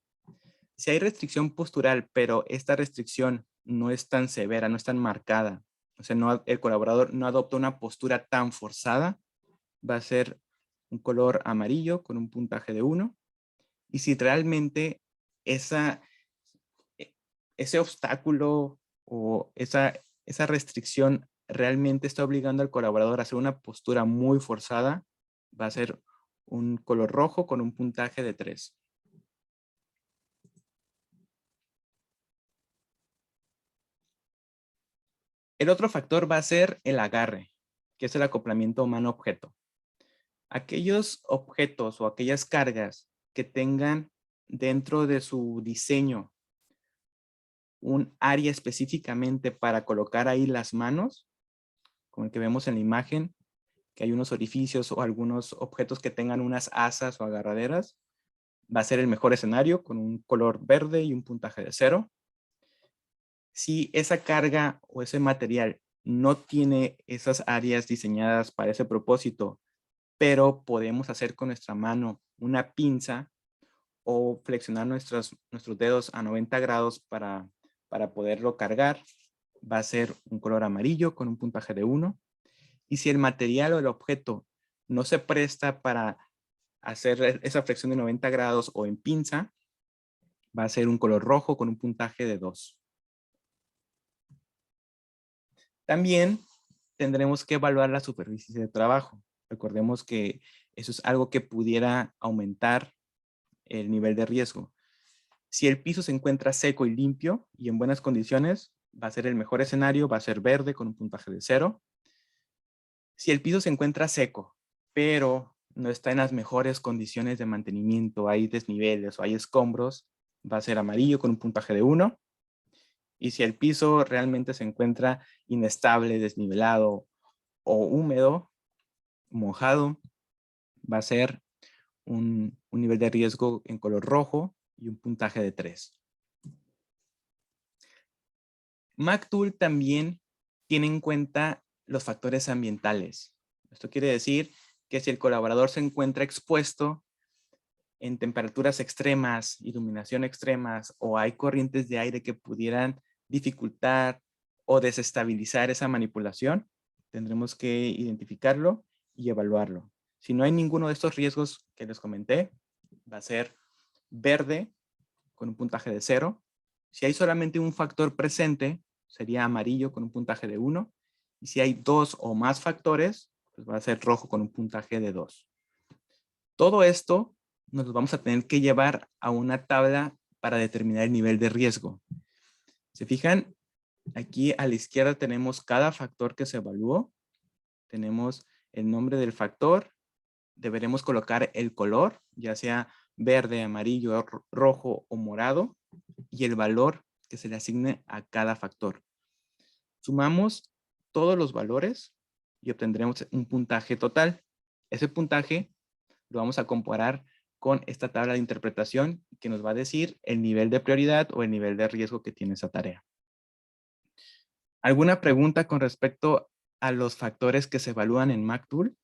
Si hay restricción postural, pero esta restricción no es tan severa, no es tan marcada, o sea, el colaborador no adopta una postura tan forzada, va a ser un color amarillo con un puntaje de 1. Y si realmente ese obstáculo o esa restricción realmente está obligando al colaborador a hacer una postura muy forzada, va a ser un color rojo con un puntaje de 3. El otro factor va a ser el agarre, que es el acoplamiento mano-objeto. Aquellos objetos o aquellas cargas que tengan dentro de su diseño un área específicamente para colocar ahí las manos, como el que vemos en la imagen, que hay unos orificios o algunos objetos que tengan unas asas o agarraderas, va a ser el mejor escenario con un color verde y un puntaje de 0. Si esa carga o ese material no tiene esas áreas diseñadas para ese propósito, pero podemos hacer con nuestra mano una pinza o flexionar nuestros dedos a 90 grados para poderlo cargar, va a ser un color amarillo con un puntaje de 1. Y si el material o el objeto no se presta para hacer esa flexión de 90 grados o en pinza, va a ser un color rojo con un puntaje de 2. También tendremos que evaluar la superficie de trabajo. Recordemos que eso es algo que pudiera aumentar el nivel de riesgo. Si el piso se encuentra seco y limpio y en buenas condiciones, va a ser el mejor escenario, va a ser verde con un puntaje de 0. Si el piso se encuentra seco, pero no está en las mejores condiciones de mantenimiento, hay desniveles o hay escombros, va a ser amarillo con un puntaje de 1. Y si el piso realmente se encuentra inestable, desnivelado o húmedo, mojado, va a ser un nivel de riesgo en color rojo y un puntaje de 3. MACTool también tiene en cuenta los factores ambientales. Esto quiere decir que si el colaborador se encuentra expuesto en temperaturas extremas, iluminación extremas, o hay corrientes de aire que pudieran dificultar o desestabilizar esa manipulación, tendremos que identificarlo y evaluarlo. Si no hay ninguno de estos riesgos que les comenté, va a ser verde con un puntaje de 0. Si hay solamente un factor presente, sería amarillo con un puntaje de 1. Y si hay 2 o más factores, pues va a ser rojo con un puntaje de 2. Todo esto nos lo vamos a tener que llevar a una tabla para determinar el nivel de riesgo. ¿Se fijan? Aquí a la izquierda tenemos cada factor que se evaluó. Tenemos el nombre del factor. Deberemos colocar el color, ya sea verde, amarillo, rojo o morado, y el valor que se le asigne a cada factor. Sumamos todos los valores y obtendremos un puntaje total. Ese puntaje lo vamos a comparar con esta tabla de interpretación que nos va a decir el nivel de prioridad o el nivel de riesgo que tiene esa tarea. ¿Alguna pregunta con respecto a los factores que se evalúan en MACTool?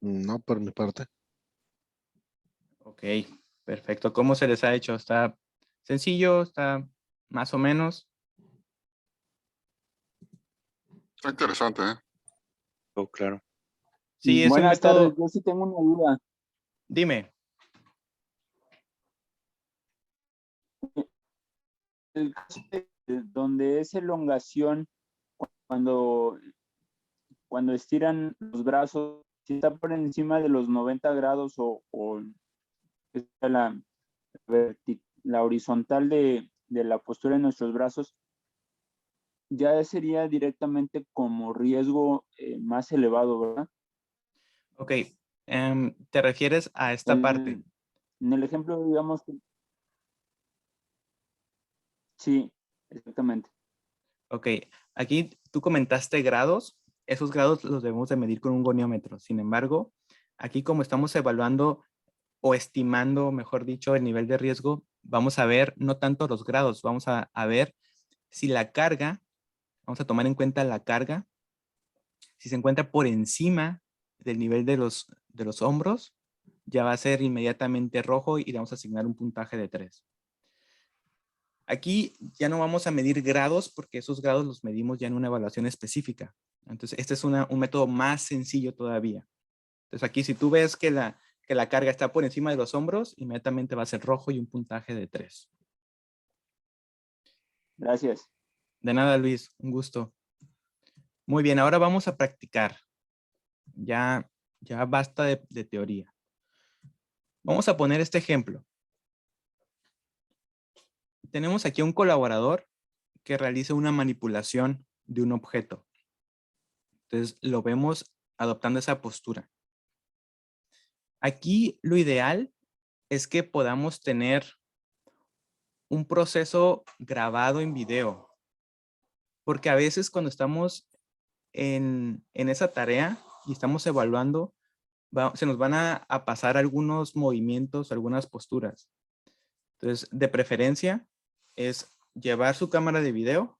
No, por mi parte. Ok, perfecto. ¿Cómo se les ha hecho? ¿Está sencillo? ¿Está más o menos? Está interesante, ¿eh? Oh, claro. Sí, es un Buenas método. tardes, yo sí tengo una duda. Dime. El caso donde es elongación, cuando, cuando estiran los brazos, si está por encima de los 90 grados o la, la horizontal de la postura de nuestros brazos, ya sería directamente como riesgo más elevado, ¿verdad? Ok, ¿Te refieres a esta parte? En el ejemplo, digamos que... Sí, exactamente. Ok, aquí tú comentaste grados. Esos grados los debemos de medir con un goniómetro. Sin embargo, aquí como estamos evaluando o estimando, mejor dicho, el nivel de riesgo, vamos a ver no tanto los grados, vamos a ver si la carga, vamos a tomar en cuenta la carga, si se encuentra por encima del nivel de los hombros, ya va a ser inmediatamente rojo y le vamos a asignar un puntaje de 3. Aquí ya no vamos a medir grados porque esos grados los medimos ya en una evaluación específica. Entonces, este es un método más sencillo todavía. Entonces, aquí si tú ves que la carga está por encima de los hombros, inmediatamente va a ser rojo y un puntaje de 3. Gracias. De nada, Luis. Un gusto. Muy bien, ahora vamos a practicar. Ya basta de teoría. Vamos a poner este ejemplo. Tenemos aquí un colaborador que realiza una manipulación de un objeto. Entonces, lo vemos adoptando esa postura. Aquí lo ideal es que podamos tener un proceso grabado en video. Porque a veces cuando estamos en esa tarea y estamos evaluando, se nos van a pasar algunos movimientos, algunas posturas. Entonces, de preferencia es llevar su cámara de video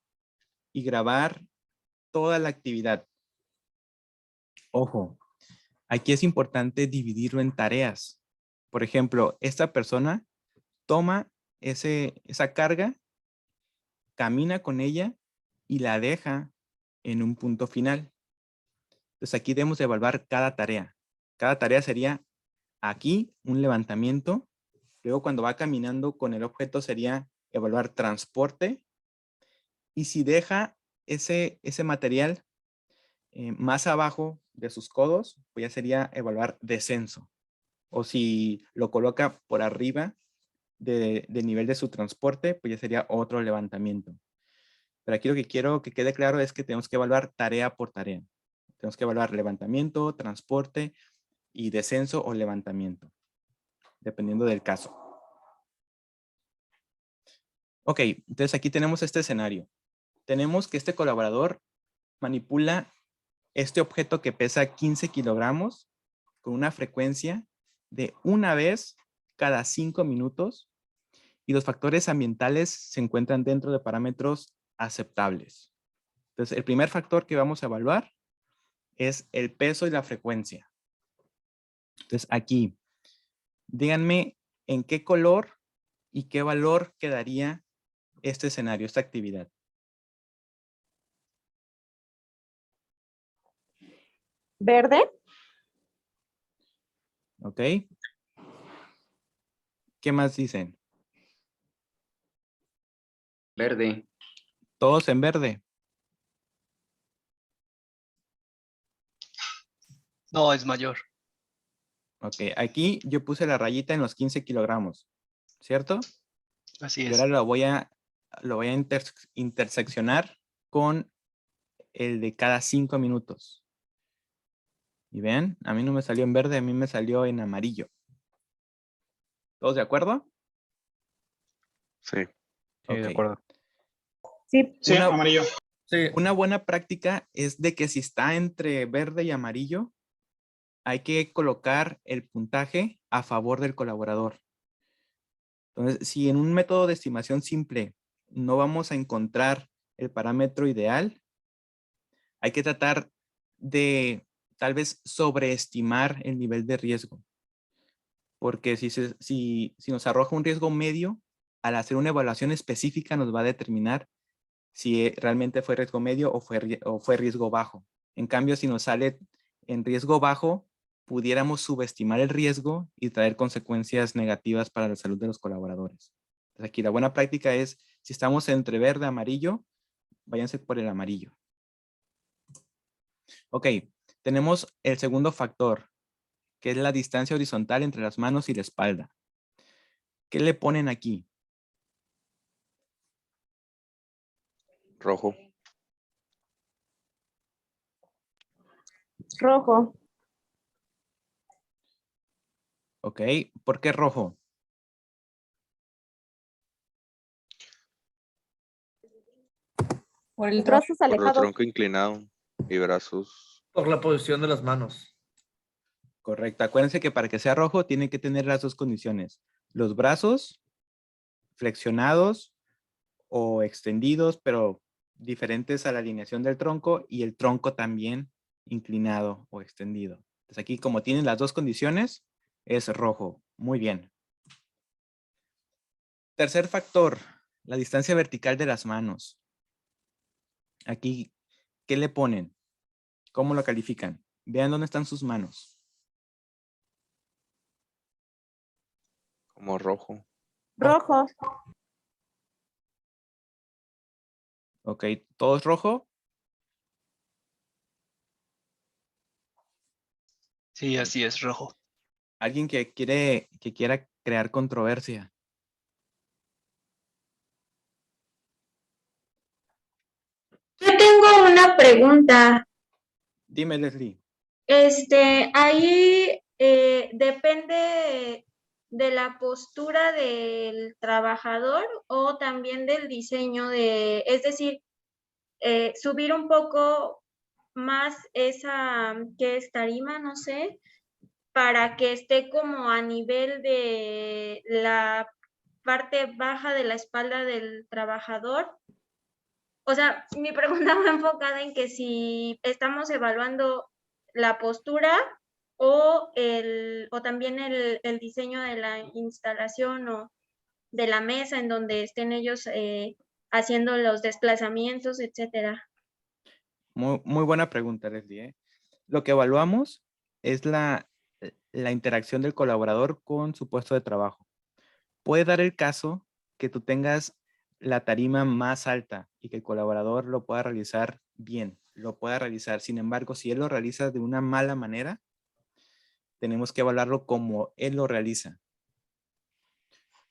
y grabar toda la actividad. Ojo, aquí es importante dividirlo en tareas. Por ejemplo, esta persona toma esa carga, camina con ella y la deja en un punto final. Entonces aquí debemos de evaluar cada tarea. Cada tarea sería aquí un levantamiento. Luego cuando va caminando con el objeto sería evaluar transporte. Y si deja ese material más abajo de sus codos, pues ya sería evaluar descenso. O si lo coloca por arriba del nivel de su transporte, pues ya sería otro levantamiento. Pero aquí lo que quiero que quede claro es que tenemos que evaluar tarea por tarea. Tenemos que evaluar levantamiento, transporte y descenso o levantamiento, dependiendo del caso. Ok, entonces aquí tenemos este escenario. Tenemos que este colaborador manipula este objeto que pesa 15 kilogramos con una frecuencia de una vez cada 5 minutos y los factores ambientales se encuentran dentro de parámetros aceptables. Entonces, el primer factor que vamos a evaluar es el peso y la frecuencia. Entonces, aquí, díganme en qué color y qué valor quedaría este escenario, esta actividad. ¿Verde? ¿Ok? ¿Qué más dicen? Verde. Todos en verde. No, es mayor. Ok, aquí yo puse la rayita en los 15 kilogramos, ¿cierto? Así Y es. ahora lo voy a interseccionar con el de cada 5 minutos. Y ven, a mí no me salió en verde, a mí me salió en amarillo. ¿Todos de acuerdo? Sí. Sí, Ok. de acuerdo. Sí. Sí, Una- amarillo. Una buena práctica es de que si está entre verde y amarillo, hay que colocar el puntaje a favor del colaborador. Entonces, si en un método de estimación simple no vamos a encontrar el parámetro ideal, hay que tratar de tal vez sobreestimar el nivel de riesgo. Porque si nos arroja un riesgo medio, al hacer una evaluación específica nos va a determinar si realmente fue riesgo medio o fue riesgo bajo. En cambio, si nos sale en riesgo bajo, pudiéramos subestimar el riesgo y traer consecuencias negativas para la salud de los colaboradores. Entonces aquí la buena práctica es, si estamos entre verde y amarillo, váyanse por el amarillo. Ok, tenemos el segundo factor, que es la distancia horizontal entre las manos y la espalda. ¿Qué le ponen aquí? Rojo. Rojo. Ok, ¿por qué rojo? Por el Brazos Por el alejados. tronco inclinado y brazos. Por la posición de las manos. Correcto. Acuérdense que para que sea rojo tiene que tener las dos condiciones. Los brazos flexionados o extendidos, pero diferentes a la alineación del tronco, y el tronco también inclinado o extendido. Entonces aquí, como tienen las dos condiciones, es rojo. Muy bien. Tercer factor, la distancia vertical de las manos. Aquí, ¿qué le ponen? ¿Cómo lo califican? Vean dónde están sus manos. Como rojo. Rojo. Ok, ¿todo es rojo? Sí, así es, rojo. ¿Alguien que quiera crear controversia? Yo tengo una pregunta. Dime, Leslie. Ahí depende de la postura del trabajador o también del diseño es decir, subir un poco más esa, ¿qué es tarima? No sé, para que esté como a nivel de la parte baja de la espalda del trabajador. O sea, mi pregunta va enfocada en que si estamos evaluando la postura o también el diseño de la instalación o de la mesa en donde estén ellos haciendo los desplazamientos, etcétera. Muy buena pregunta, Leslie, ¿eh? Lo que evaluamos es la interacción del colaborador con su puesto de trabajo. Puede dar el caso que tú tengas la tarima más alta y que el colaborador lo pueda realizar bien, lo pueda realizar. Sin embargo, si él lo realiza de una mala manera, tenemos que evaluarlo como él lo realiza.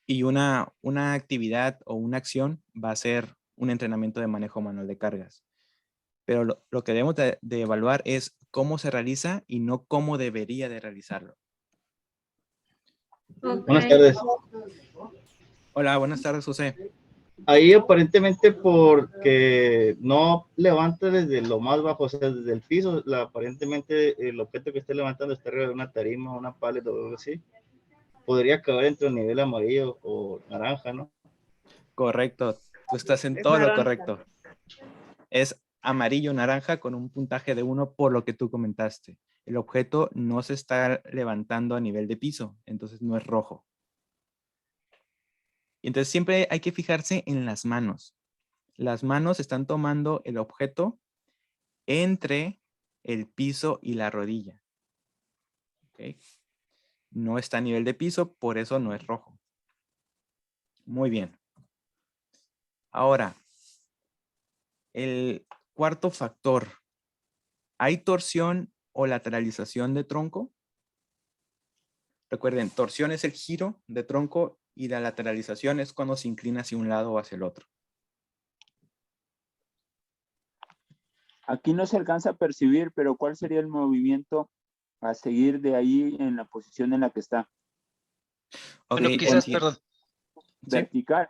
Y una actividad o una acción va a ser un entrenamiento de manejo manual de cargas. Pero lo que debemos de evaluar es cómo se realiza y no cómo debería de realizarlo. Okay. Buenas tardes. Hola, buenas tardes, José. Ahí aparentemente porque no levanta desde lo más bajo, o sea, desde el piso, aparentemente el objeto que esté levantando está arriba de una tarima, una palet o algo así. Podría caber entre el nivel amarillo o naranja, ¿no? Correcto, tú estás en Es todo lo naranja. correcto. Es amarillo naranja con un puntaje de 1 por lo que tú comentaste. El objeto no se está levantando a nivel de piso, entonces no es rojo. Y entonces siempre hay que fijarse en las manos. Las manos están tomando el objeto entre el piso y la rodilla. ¿Okay? No está a nivel de piso, por eso no es rojo. Muy bien. Ahora, el cuarto factor. ¿Hay torsión o lateralización de tronco? Recuerden, torsión es el giro de tronco y la lateralización es cuando se inclina hacia un lado o hacia el otro. Aquí no se alcanza a percibir, pero ¿cuál sería el movimiento a seguir de ahí en la posición en la que está? Ok, Bueno, quizás, entiendo. perdón. ¿Sí? Vertical.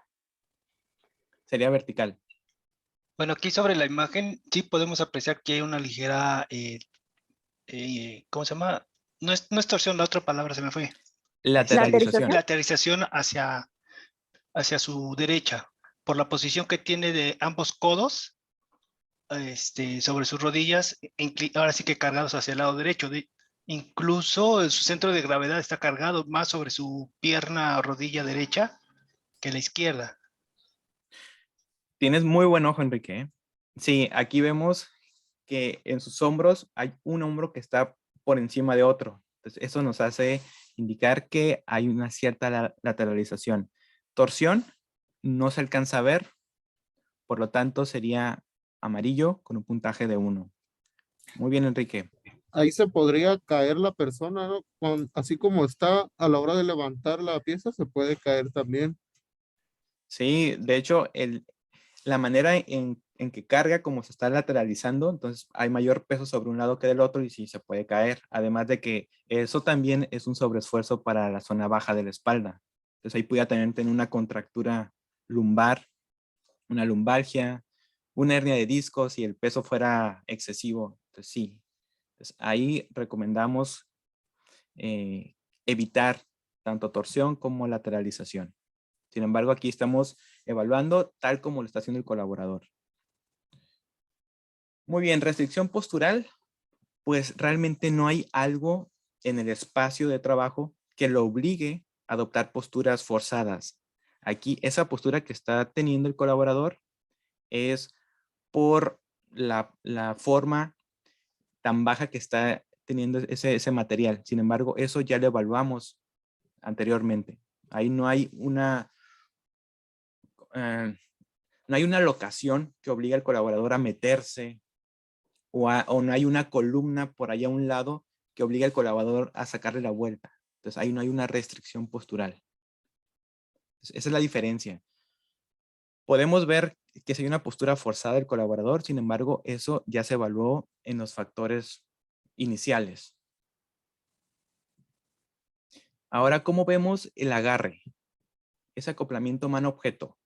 Sería vertical. Bueno, aquí sobre la imagen sí podemos apreciar que hay una ligera, ¿cómo se llama? No es torsión, la otra palabra se me fue. Lateralización. Lateralización hacia su derecha, por la posición que tiene de ambos codos sobre sus rodillas, ahora sí que cargados hacia el lado derecho. Incluso su centro de gravedad está cargado más sobre su pierna o rodilla derecha que la izquierda. Tienes muy buen ojo, Enrique, ¿eh? Sí, aquí vemos que en sus hombros hay un hombro que está por encima de otro. Entonces, eso nos hace indicar que hay una cierta lateralización. Torsión no se alcanza a ver, por lo tanto sería amarillo con un puntaje de 1. Muy bien, Enrique. Ahí se podría caer la persona, ¿no? Así como está a la hora de levantar la pieza, se puede caer también. Sí, de hecho, la manera en en que carga como se está lateralizando, entonces hay mayor peso sobre un lado que del otro y sí se puede caer. Además de que eso también es un sobreesfuerzo para la zona baja de la espalda. Entonces ahí pudiera también tener una contractura lumbar, una lumbalgia, una hernia de discos si el peso fuera excesivo. Entonces sí, entonces, ahí recomendamos evitar tanto torsión como lateralización. Sin embargo, aquí estamos evaluando tal como lo está haciendo el colaborador. Muy bien, restricción postural, pues realmente no hay algo en el espacio de trabajo que lo obligue a adoptar posturas forzadas. Aquí esa postura que está teniendo el colaborador es por la forma tan baja que está teniendo ese material. Sin embargo, eso ya lo evaluamos anteriormente. Ahí no hay una locación que obligue al colaborador a meterse o no hay una columna por allá a un lado que obligue al colaborador a sacarle la vuelta. Entonces ahí no hay una restricción postural. Entonces, esa es la diferencia. Podemos ver que si hay una postura forzada del colaborador, sin embargo, eso ya se evaluó en los factores iniciales. Ahora, ¿cómo vemos el agarre? Ese acoplamiento mano-objeto.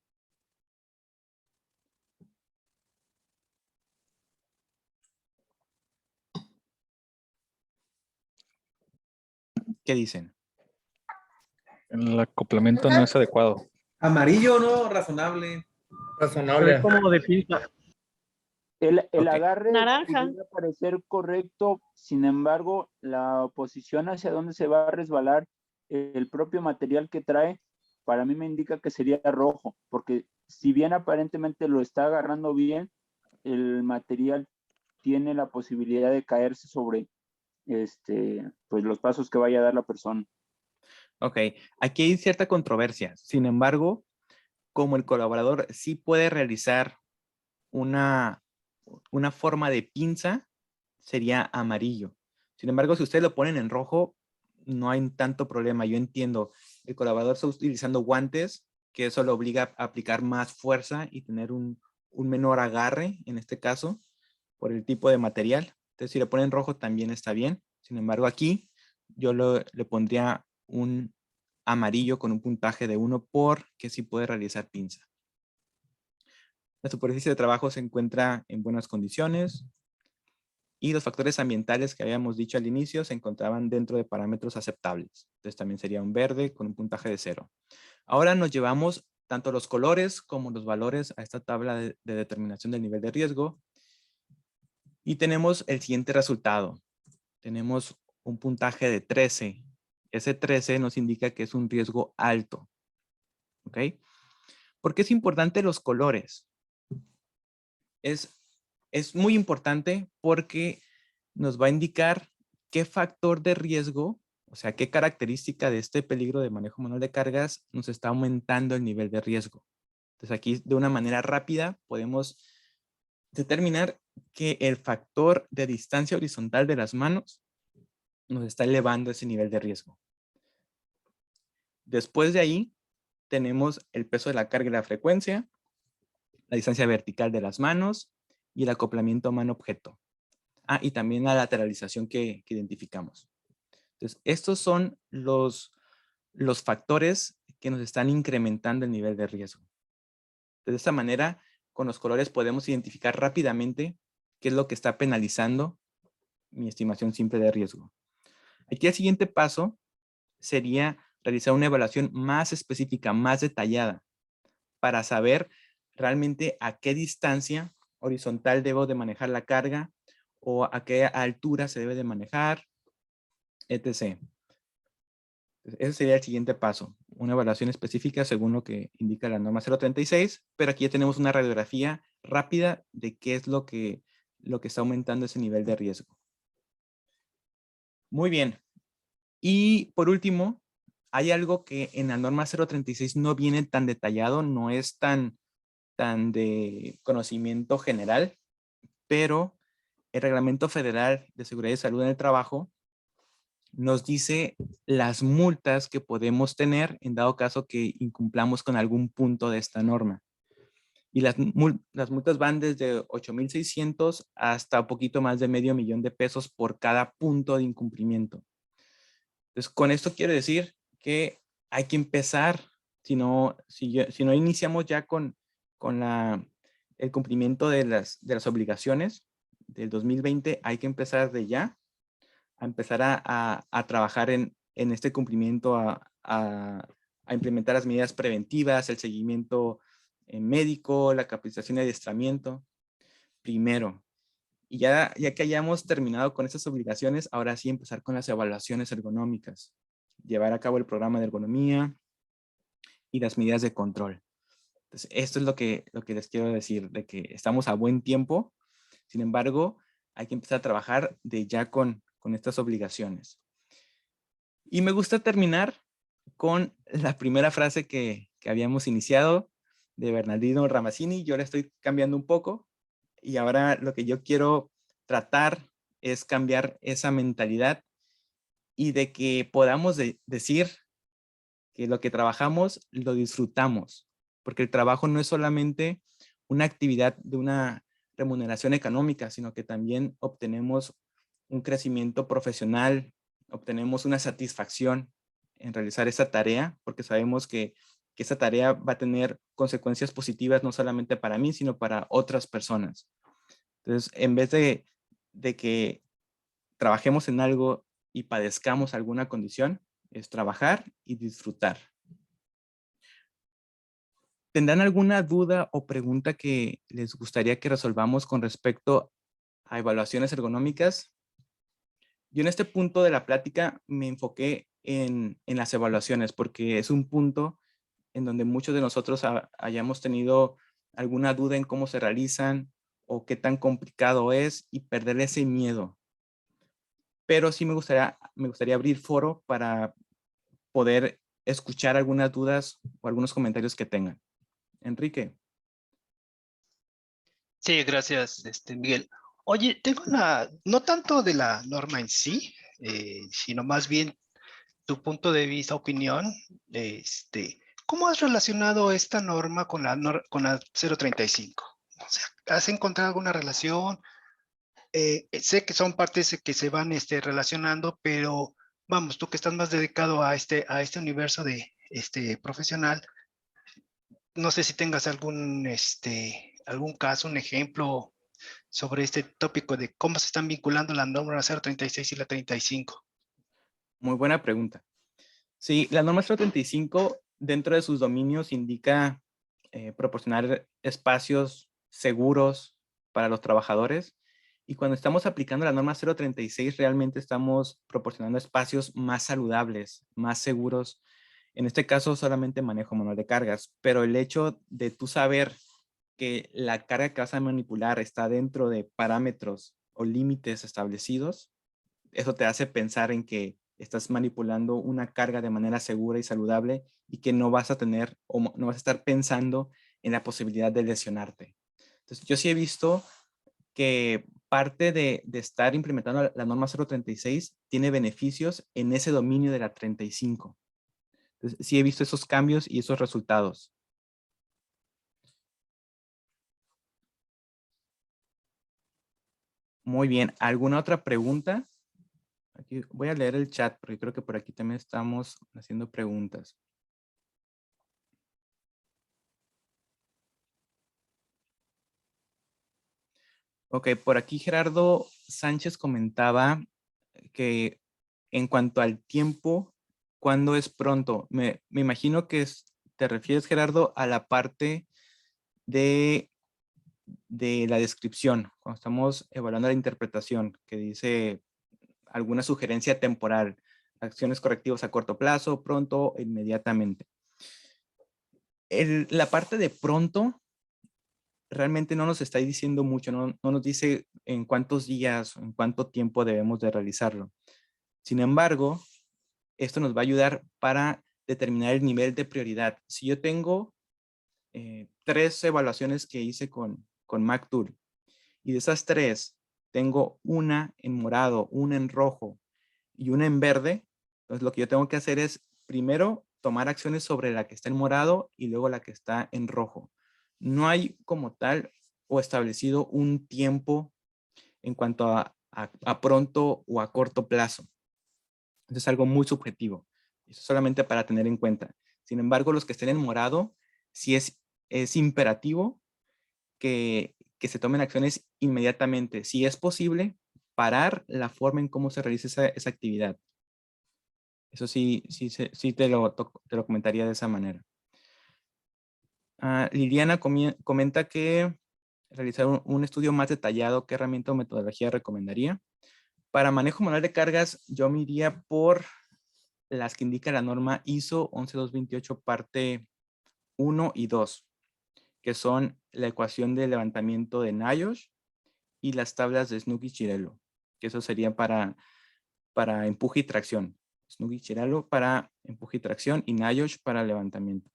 ¿Qué dicen? El acoplamiento no es adecuado. Amarillo, ¿no? Razonable. Se ve como de pinza. El Ok. agarre Naranja. pudiera parecer correcto, sin embargo, la posición hacia donde se va a resbalar el propio material que trae, para mí me indica que sería rojo, porque si bien aparentemente lo está agarrando bien, el material tiene la posibilidad de caerse sobre pues los pasos que vaya a dar la persona. Ok, aquí hay cierta controversia. Sin embargo, como el colaborador sí puede realizar una forma de pinza, sería amarillo. Sin embargo, si ustedes lo ponen en rojo, no hay tanto problema. Yo entiendo, el colaborador está utilizando guantes, que eso lo obliga a aplicar más fuerza y tener un menor agarre, en este caso, por el tipo de material. Entonces, si lo ponen en rojo también está bien. Sin embargo, aquí yo le pondría un amarillo con un puntaje de 1 porque sí puede realizar pinza. La superficie de trabajo se encuentra en buenas condiciones y los factores ambientales que habíamos dicho al inicio se encontraban dentro de parámetros aceptables. Entonces también sería un verde con un puntaje de 0. Ahora nos llevamos tanto los colores como los valores a esta tabla de determinación del nivel de riesgo y tenemos el siguiente resultado. Tenemos un puntaje de 13. Ese 13 nos indica que es un riesgo alto. ¿Ok? ¿Por qué es importante los colores? Es muy importante porque nos va a indicar qué factor de riesgo, o sea, qué característica de este peligro de manejo manual de cargas nos está aumentando el nivel de riesgo. Entonces aquí de una manera rápida podemos determinar que el factor de distancia horizontal de las manos nos está elevando ese nivel de riesgo. Después de ahí tenemos el peso de la carga y la frecuencia, la distancia vertical de las manos y el acoplamiento mano-objeto. Y también la lateralización que identificamos. Entonces, estos son los factores que nos están incrementando el nivel de riesgo. De esta manera, con los colores podemos identificar rápidamente qué es lo que está penalizando mi estimación simple de riesgo. Aquí el siguiente paso sería realizar una evaluación más específica, más detallada, para saber realmente a qué distancia horizontal debo de manejar la carga o a qué altura se debe de manejar, etc. Ese sería el siguiente paso, una evaluación específica según lo que indica la norma 036, pero aquí ya tenemos una radiografía rápida de qué es lo que está aumentando ese nivel de riesgo. Muy bien. Y por último, hay algo que en la norma 036 no viene tan detallado, no es tan de conocimiento general, pero el Reglamento Federal de Seguridad y Salud en el Trabajo nos dice las multas que podemos tener en dado caso que incumplamos con algún punto de esta norma. Y las multas van desde 8,600 hasta un poquito más de $500,000 por cada punto de incumplimiento. Entonces, con esto quiero decir que hay que empezar, si no iniciamos ya con el cumplimiento de las obligaciones del 2020, hay que empezar de ya, a empezar a trabajar en este cumplimiento, a implementar las medidas preventivas, el seguimiento médico, la capacitación y adiestramiento, primero. Y ya que hayamos terminado con estas obligaciones, ahora sí empezar con las evaluaciones ergonómicas, llevar a cabo el programa de ergonomía y las medidas de control. Entonces, esto es lo que les quiero decir, de que estamos a buen tiempo. Sin embargo, hay que empezar a trabajar de ya con estas obligaciones. Y me gusta terminar con la primera frase que habíamos iniciado de Bernardino Ramazzini. Yo la estoy cambiando un poco y ahora lo que yo quiero tratar es cambiar esa mentalidad y de que podamos decir que lo que trabajamos lo disfrutamos, porque el trabajo no es solamente una actividad de una remuneración económica, sino que también obtenemos un crecimiento profesional, obtenemos una satisfacción en realizar esa tarea, porque sabemos que esa tarea va a tener consecuencias positivas no solamente para mí, sino para otras personas. Entonces, en vez de que trabajemos en algo y padezcamos alguna condición, es trabajar y disfrutar. ¿Tendrán alguna duda o pregunta que les gustaría que resolvamos con respecto a evaluaciones ergonómicas? Yo en este punto de la plática me enfoqué en las evaluaciones porque es un punto en donde muchos de nosotros hayamos tenido alguna duda en cómo se realizan o qué tan complicado es y perder ese miedo. Pero sí me gustaría abrir foro para poder escuchar algunas dudas o algunos comentarios que tengan. Enrique. Sí, gracias, Miguel. Oye, tengo no tanto de la norma en sí, sino más bien tu punto de vista, opinión, ¿cómo has relacionado esta norma con la 035? O sea, ¿has encontrado alguna relación? Sé que son partes que se van relacionando, pero vamos, tú que estás más dedicado a este universo de profesional, no sé si tengas algún caso, un ejemplo sobre este tópico de cómo se están vinculando la norma 036 y la 35. Muy buena pregunta. Sí, la norma 035 dentro de sus dominios indica proporcionar espacios seguros para los trabajadores. Y cuando estamos aplicando la norma 036, realmente estamos proporcionando espacios más saludables, más seguros. En este caso, solamente manejo manual de cargas, pero el hecho de tú saber que la carga que vas a manipular está dentro de parámetros o límites establecidos, eso te hace pensar en que estás manipulando una carga de manera segura y saludable y que no vas a tener o no vas a estar pensando en la posibilidad de lesionarte. Entonces, yo sí he visto que parte de estar implementando la norma 036 tiene beneficios en ese dominio de la 35. Entonces, sí he visto esos cambios y esos resultados. Muy bien. ¿Alguna otra pregunta? Aquí voy a leer el chat porque creo que por aquí también estamos haciendo preguntas. Ok, por aquí Gerardo Sánchez comentaba que en cuanto al tiempo, ¿cuándo es pronto? Me imagino que te refieres, Gerardo, a la parte de la descripción, cuando estamos evaluando la interpretación, que dice alguna sugerencia temporal, acciones correctivas a corto plazo, pronto, inmediatamente. La parte de pronto realmente no nos está diciendo mucho, no nos dice en cuántos días, en cuánto tiempo debemos de realizarlo. Sin embargo, esto nos va a ayudar para determinar el nivel de prioridad. Si yo tengo 3 evaluaciones que hice con MacTool y de esas 3 tengo una en morado, una en rojo y una en verde, entonces lo que yo tengo que hacer es primero tomar acciones sobre la que está en morado y luego la que está en rojo. no hay como tal o establecido un tiempo en cuanto a pronto o a corto plazo. Eso es algo muy subjetivo. Eso es solamente para tener en cuenta. Sin embargo, los que estén en morado, sí es imperativo que se tomen acciones inmediatamente. Si es posible, parar la forma en cómo se realiza esa actividad. Eso sí te lo comentaría de esa manera. Liliana comenta que realizar un estudio más detallado, ¿qué herramienta o metodología recomendaría? Para manejo manual de cargas, yo me iría por las que indica la norma ISO 11228 parte 1 y 2, que son la ecuación de levantamiento de NIOSH y las tablas de Snug-Chirello, que eso sería para empuje y tracción. Snug-Chirello para empuje y tracción y NIOSH para levantamiento.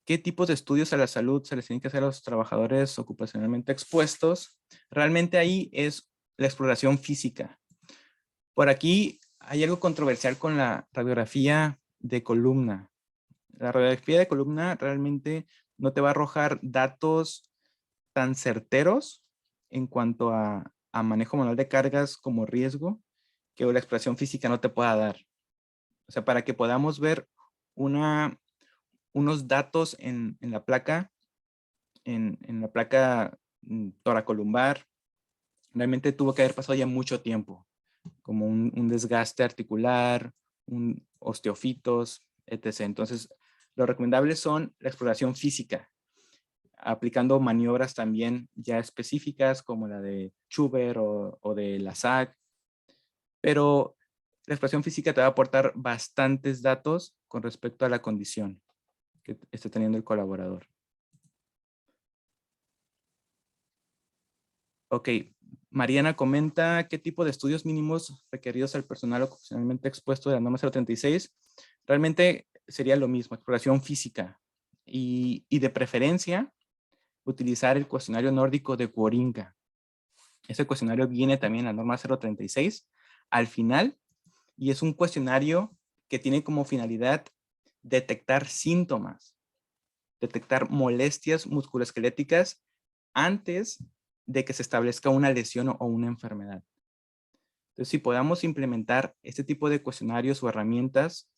¿Qué tipos de estudios a la salud se les tienen que hacer a los trabajadores ocupacionalmente expuestos? Realmente ahí es la exploración física. Por aquí hay algo controversial con la radiografía de columna. La radiografía de columna realmente no te va a arrojar datos tan certeros en cuanto a manejo manual de cargas como riesgo que la exploración física no te pueda dar. O sea, para que podamos ver unos datos en la placa, en la placa toracolumbar, realmente tuvo que haber pasado ya mucho tiempo, como un desgaste articular, un osteofitos, etc. Entonces, lo recomendable son la exploración física, aplicando maniobras también ya específicas como la de Schubert o de la SAG, pero la exploración física te va a aportar bastantes datos con respecto a la condición que esté teniendo el colaborador. Ok, Mariana comenta qué tipo de estudios mínimos requeridos al personal ocupacionalmente expuesto de la norma 036. Realmente sería lo mismo, exploración física y de preferencia utilizar el cuestionario nórdico de Guoringa. Ese cuestionario viene también en la norma 036 al final y es un cuestionario que tiene como finalidad detectar síntomas, detectar molestias musculoesqueléticas antes de que se establezca una lesión o una enfermedad. Entonces, si podamos implementar este tipo de cuestionarios o herramientas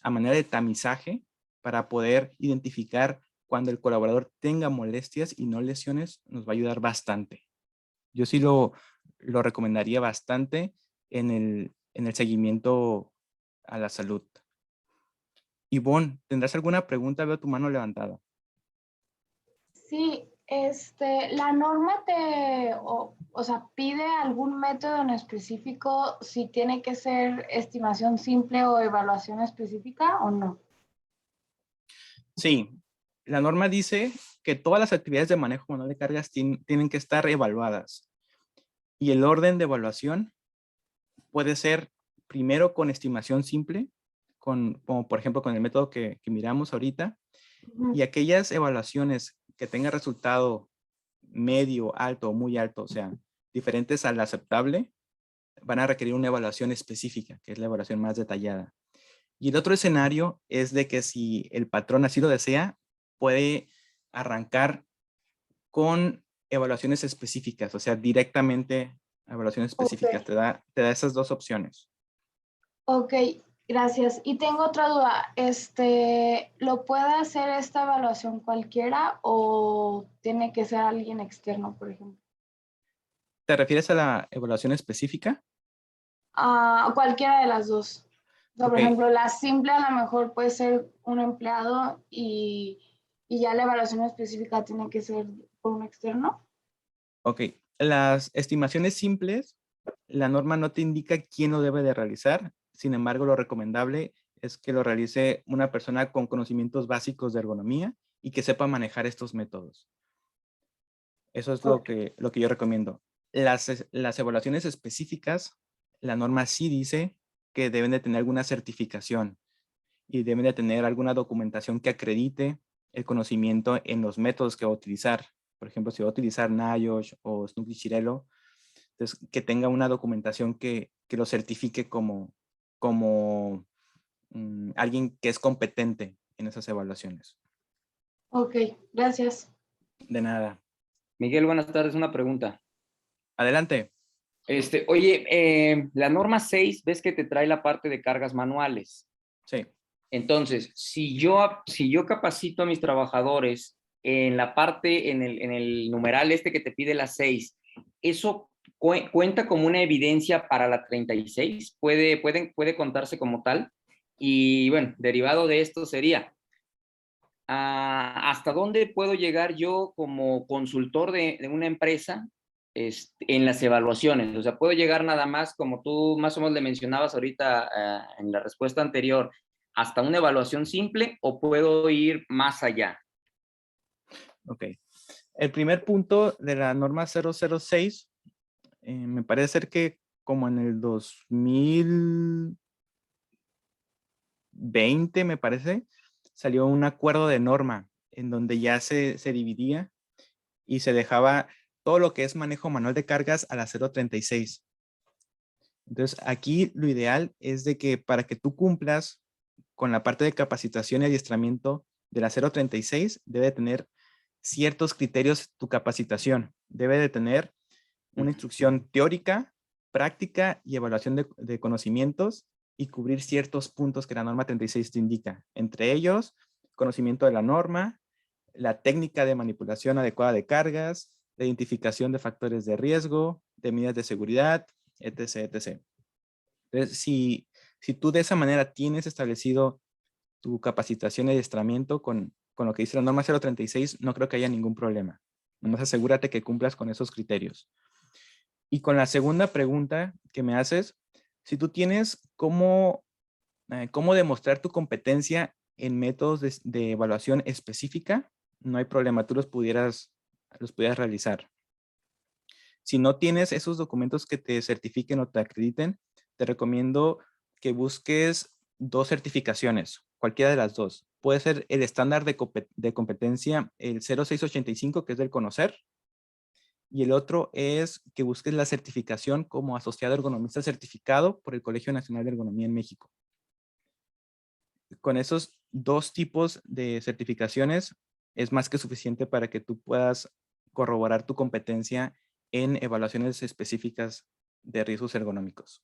a manera de tamizaje para poder identificar cuando el colaborador tenga molestias y no lesiones, nos va a ayudar bastante. Yo sí lo recomendaría bastante en el seguimiento a la salud. Ivonne, ¿tendrás alguna pregunta? Veo tu mano levantada. Sí, la norma o sea, pide algún método en específico si tiene que ser estimación simple o evaluación específica o no. Sí, la norma dice que todas las actividades de manejo manual de cargas tienen que estar evaluadas. Y el orden de evaluación puede ser primero con estimación simple, como por ejemplo con el método que miramos ahorita, y aquellas evaluaciones que tengan resultado medio, alto o muy alto, o sea, diferentes al aceptable, van a requerir una evaluación específica, que es la evaluación más detallada. Y el otro escenario es de que si el patrón así lo desea, puede arrancar con evaluaciones específicas, o sea, directamente evaluaciones específicas. Ok. Te da esas dos opciones. Ok, gracias. Y tengo otra duda. ¿Lo puede hacer esta evaluación cualquiera o tiene que ser alguien externo, por ejemplo? ¿Te refieres a la evaluación específica? Cualquiera de las dos. O sea, por Ok. ejemplo, la simple a lo mejor puede ser un empleado y ya la evaluación específica tiene que ser por un externo. Ok. Las estimaciones simples, la norma no te indica quién lo debe de realizar. Sin embargo, lo recomendable es que lo realice una persona con conocimientos básicos de ergonomía y que sepa manejar estos métodos. Eso es lo que yo recomiendo. Las evaluaciones específicas, la norma sí dice que deben de tener alguna certificación y deben de tener alguna documentación que acredite el conocimiento en los métodos que va a utilizar. Por ejemplo, si va a utilizar NIOSH o Snug-Chirello, entonces que tenga una documentación que lo certifique como alguien que es competente en esas evaluaciones. Ok, gracias. De nada. Miguel, buenas tardes. Una pregunta. Adelante. Oye, la norma 6, ves que te trae la parte de cargas manuales. Sí. Entonces, si yo capacito a mis trabajadores en la parte, en el numeral este que te pide la 6, ¿eso cuenta como una evidencia para la 36? ¿Puede contarse como tal? Y bueno, derivado de esto sería, ¿hasta dónde puedo llegar yo como consultor de una empresa en las evaluaciones? O sea, ¿puedo llegar nada más, como tú más o menos le mencionabas ahorita en la respuesta anterior, hasta una evaluación simple o puedo ir más allá? Ok. El primer punto de la norma 006, me parece ser que como en el 2020, me parece, salió un acuerdo de norma en donde ya se dividía y se dejaba todo lo que es manejo manual de cargas a la 036. Entonces, aquí lo ideal es de que para que tú cumplas con la parte de capacitación y adiestramiento de la 036, debe tener ciertos criterios tu capacitación. Debe de tener una instrucción teórica, práctica y evaluación de conocimientos y cubrir ciertos puntos que la norma 36 te indica. Entre ellos, conocimiento de la norma, la técnica de manipulación adecuada de cargas, la identificación de factores de riesgo, de medidas de seguridad, etc. etc. Entonces, si tú de esa manera tienes establecido tu capacitación y adiestramiento con lo que dice la norma 036, no creo que haya ningún problema. Nomás asegúrate que cumplas con esos criterios. Y con la segunda pregunta que me haces, si tú tienes cómo demostrar tu competencia en métodos de evaluación específica, no hay problema, tú los pudieras realizar. Si no tienes esos documentos que te certifiquen o te acrediten, te recomiendo que busques 2 certificaciones, cualquiera de las 2. Puede ser el estándar de competencia, el 0685, que es del conocer, y el otro es que busques la certificación como asociado ergonomista certificado por el Colegio Nacional de Ergonomía en México. Con esos 2 tipos de certificaciones es más que suficiente para que tú puedas corroborar tu competencia en evaluaciones específicas de riesgos ergonómicos.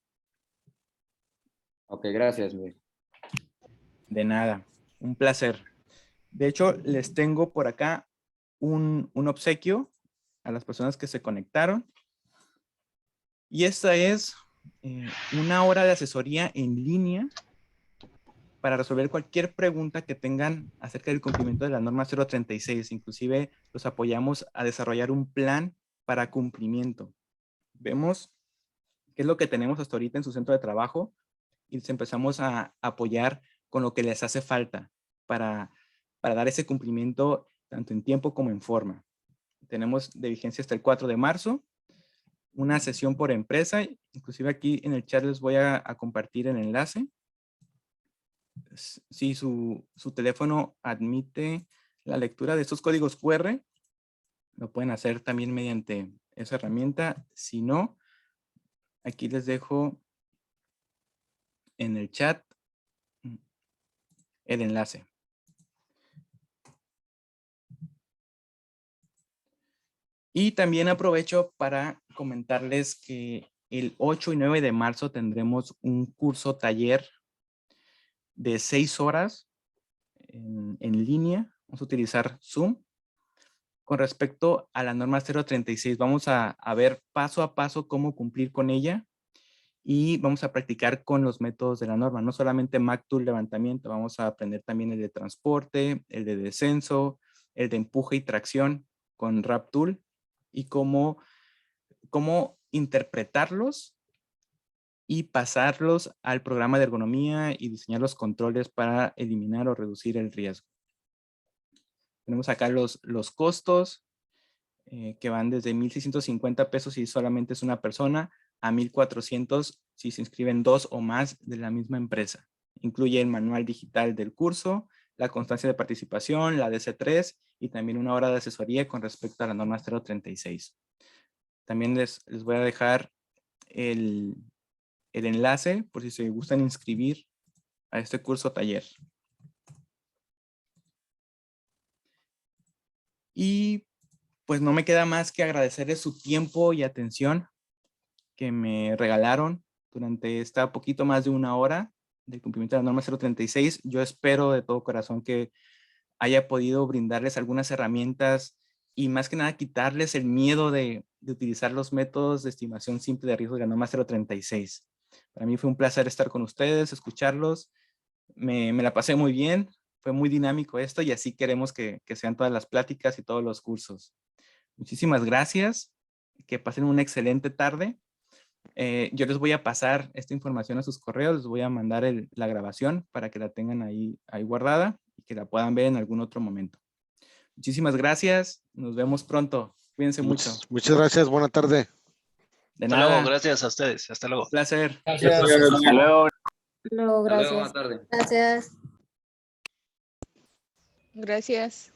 Ok, gracias, Luis. De nada, un placer. De hecho, les tengo por acá un obsequio a las personas que se conectaron. Y esta es una hora de asesoría en línea para resolver cualquier pregunta que tengan acerca del cumplimiento de la norma 036. Inclusive los apoyamos a desarrollar un plan para cumplimiento. Vemos qué es lo que tenemos hasta ahorita en su centro de trabajo y les empezamos a apoyar con lo que les hace falta para dar ese cumplimiento tanto en tiempo como en forma. Tenemos de vigencia hasta el 4 de marzo, una sesión por empresa. Inclusive aquí en el chat les voy a compartir el enlace. Si su teléfono admite la lectura de estos códigos QR, lo pueden hacer también mediante esa herramienta. Si no, aquí les dejo en el chat el enlace. Y también aprovecho para comentarles que el 8 y 9 de marzo tendremos un curso taller de 6 horas en línea. Vamos a utilizar Zoom. Con respecto a la norma 036, vamos a ver paso a paso cómo cumplir con ella y vamos a practicar con los métodos de la norma. No solamente MACTool levantamiento, vamos a aprender también el de transporte, el de descenso, el de empuje y tracción con RapTool y cómo interpretarlos y pasarlos al programa de ergonomía y diseñar los controles para eliminar o reducir el riesgo. Tenemos acá los costos que van desde 1,650 pesos si solamente es una persona a 1,400 si se inscriben 2 o más de la misma empresa. Incluye el manual digital del curso, la constancia de participación, la DC3 y también una hora de asesoría con respecto a la norma 036. También les voy a dejar el enlace por si se gustan inscribir a este curso taller. Y pues no me queda más que agradecerles su tiempo y atención que me regalaron durante esta poquito más de una hora del cumplimiento de la norma 036. Yo espero de todo corazón que haya podido brindarles algunas herramientas y más que nada quitarles el miedo de utilizar los métodos de estimación simple de riesgo de la norma 036. Para mí fue un placer estar con ustedes, escucharlos. Me la pasé muy bien, fue muy dinámico esto y así queremos que sean todas las pláticas y todos los cursos. Muchísimas gracias, que pasen una excelente tarde. Yo les voy a pasar esta información a sus correos, les voy a mandar la grabación para que la tengan ahí guardada y que la puedan ver en algún otro momento. Muchísimas gracias, nos vemos pronto. Cuídense mucho. Muchas gracias, buena tarde. De Hasta nada. luego, gracias a ustedes. Hasta luego. Un placer. Gracias. Hasta luego. No, gracias. Buenas tardes. Gracias. Gracias.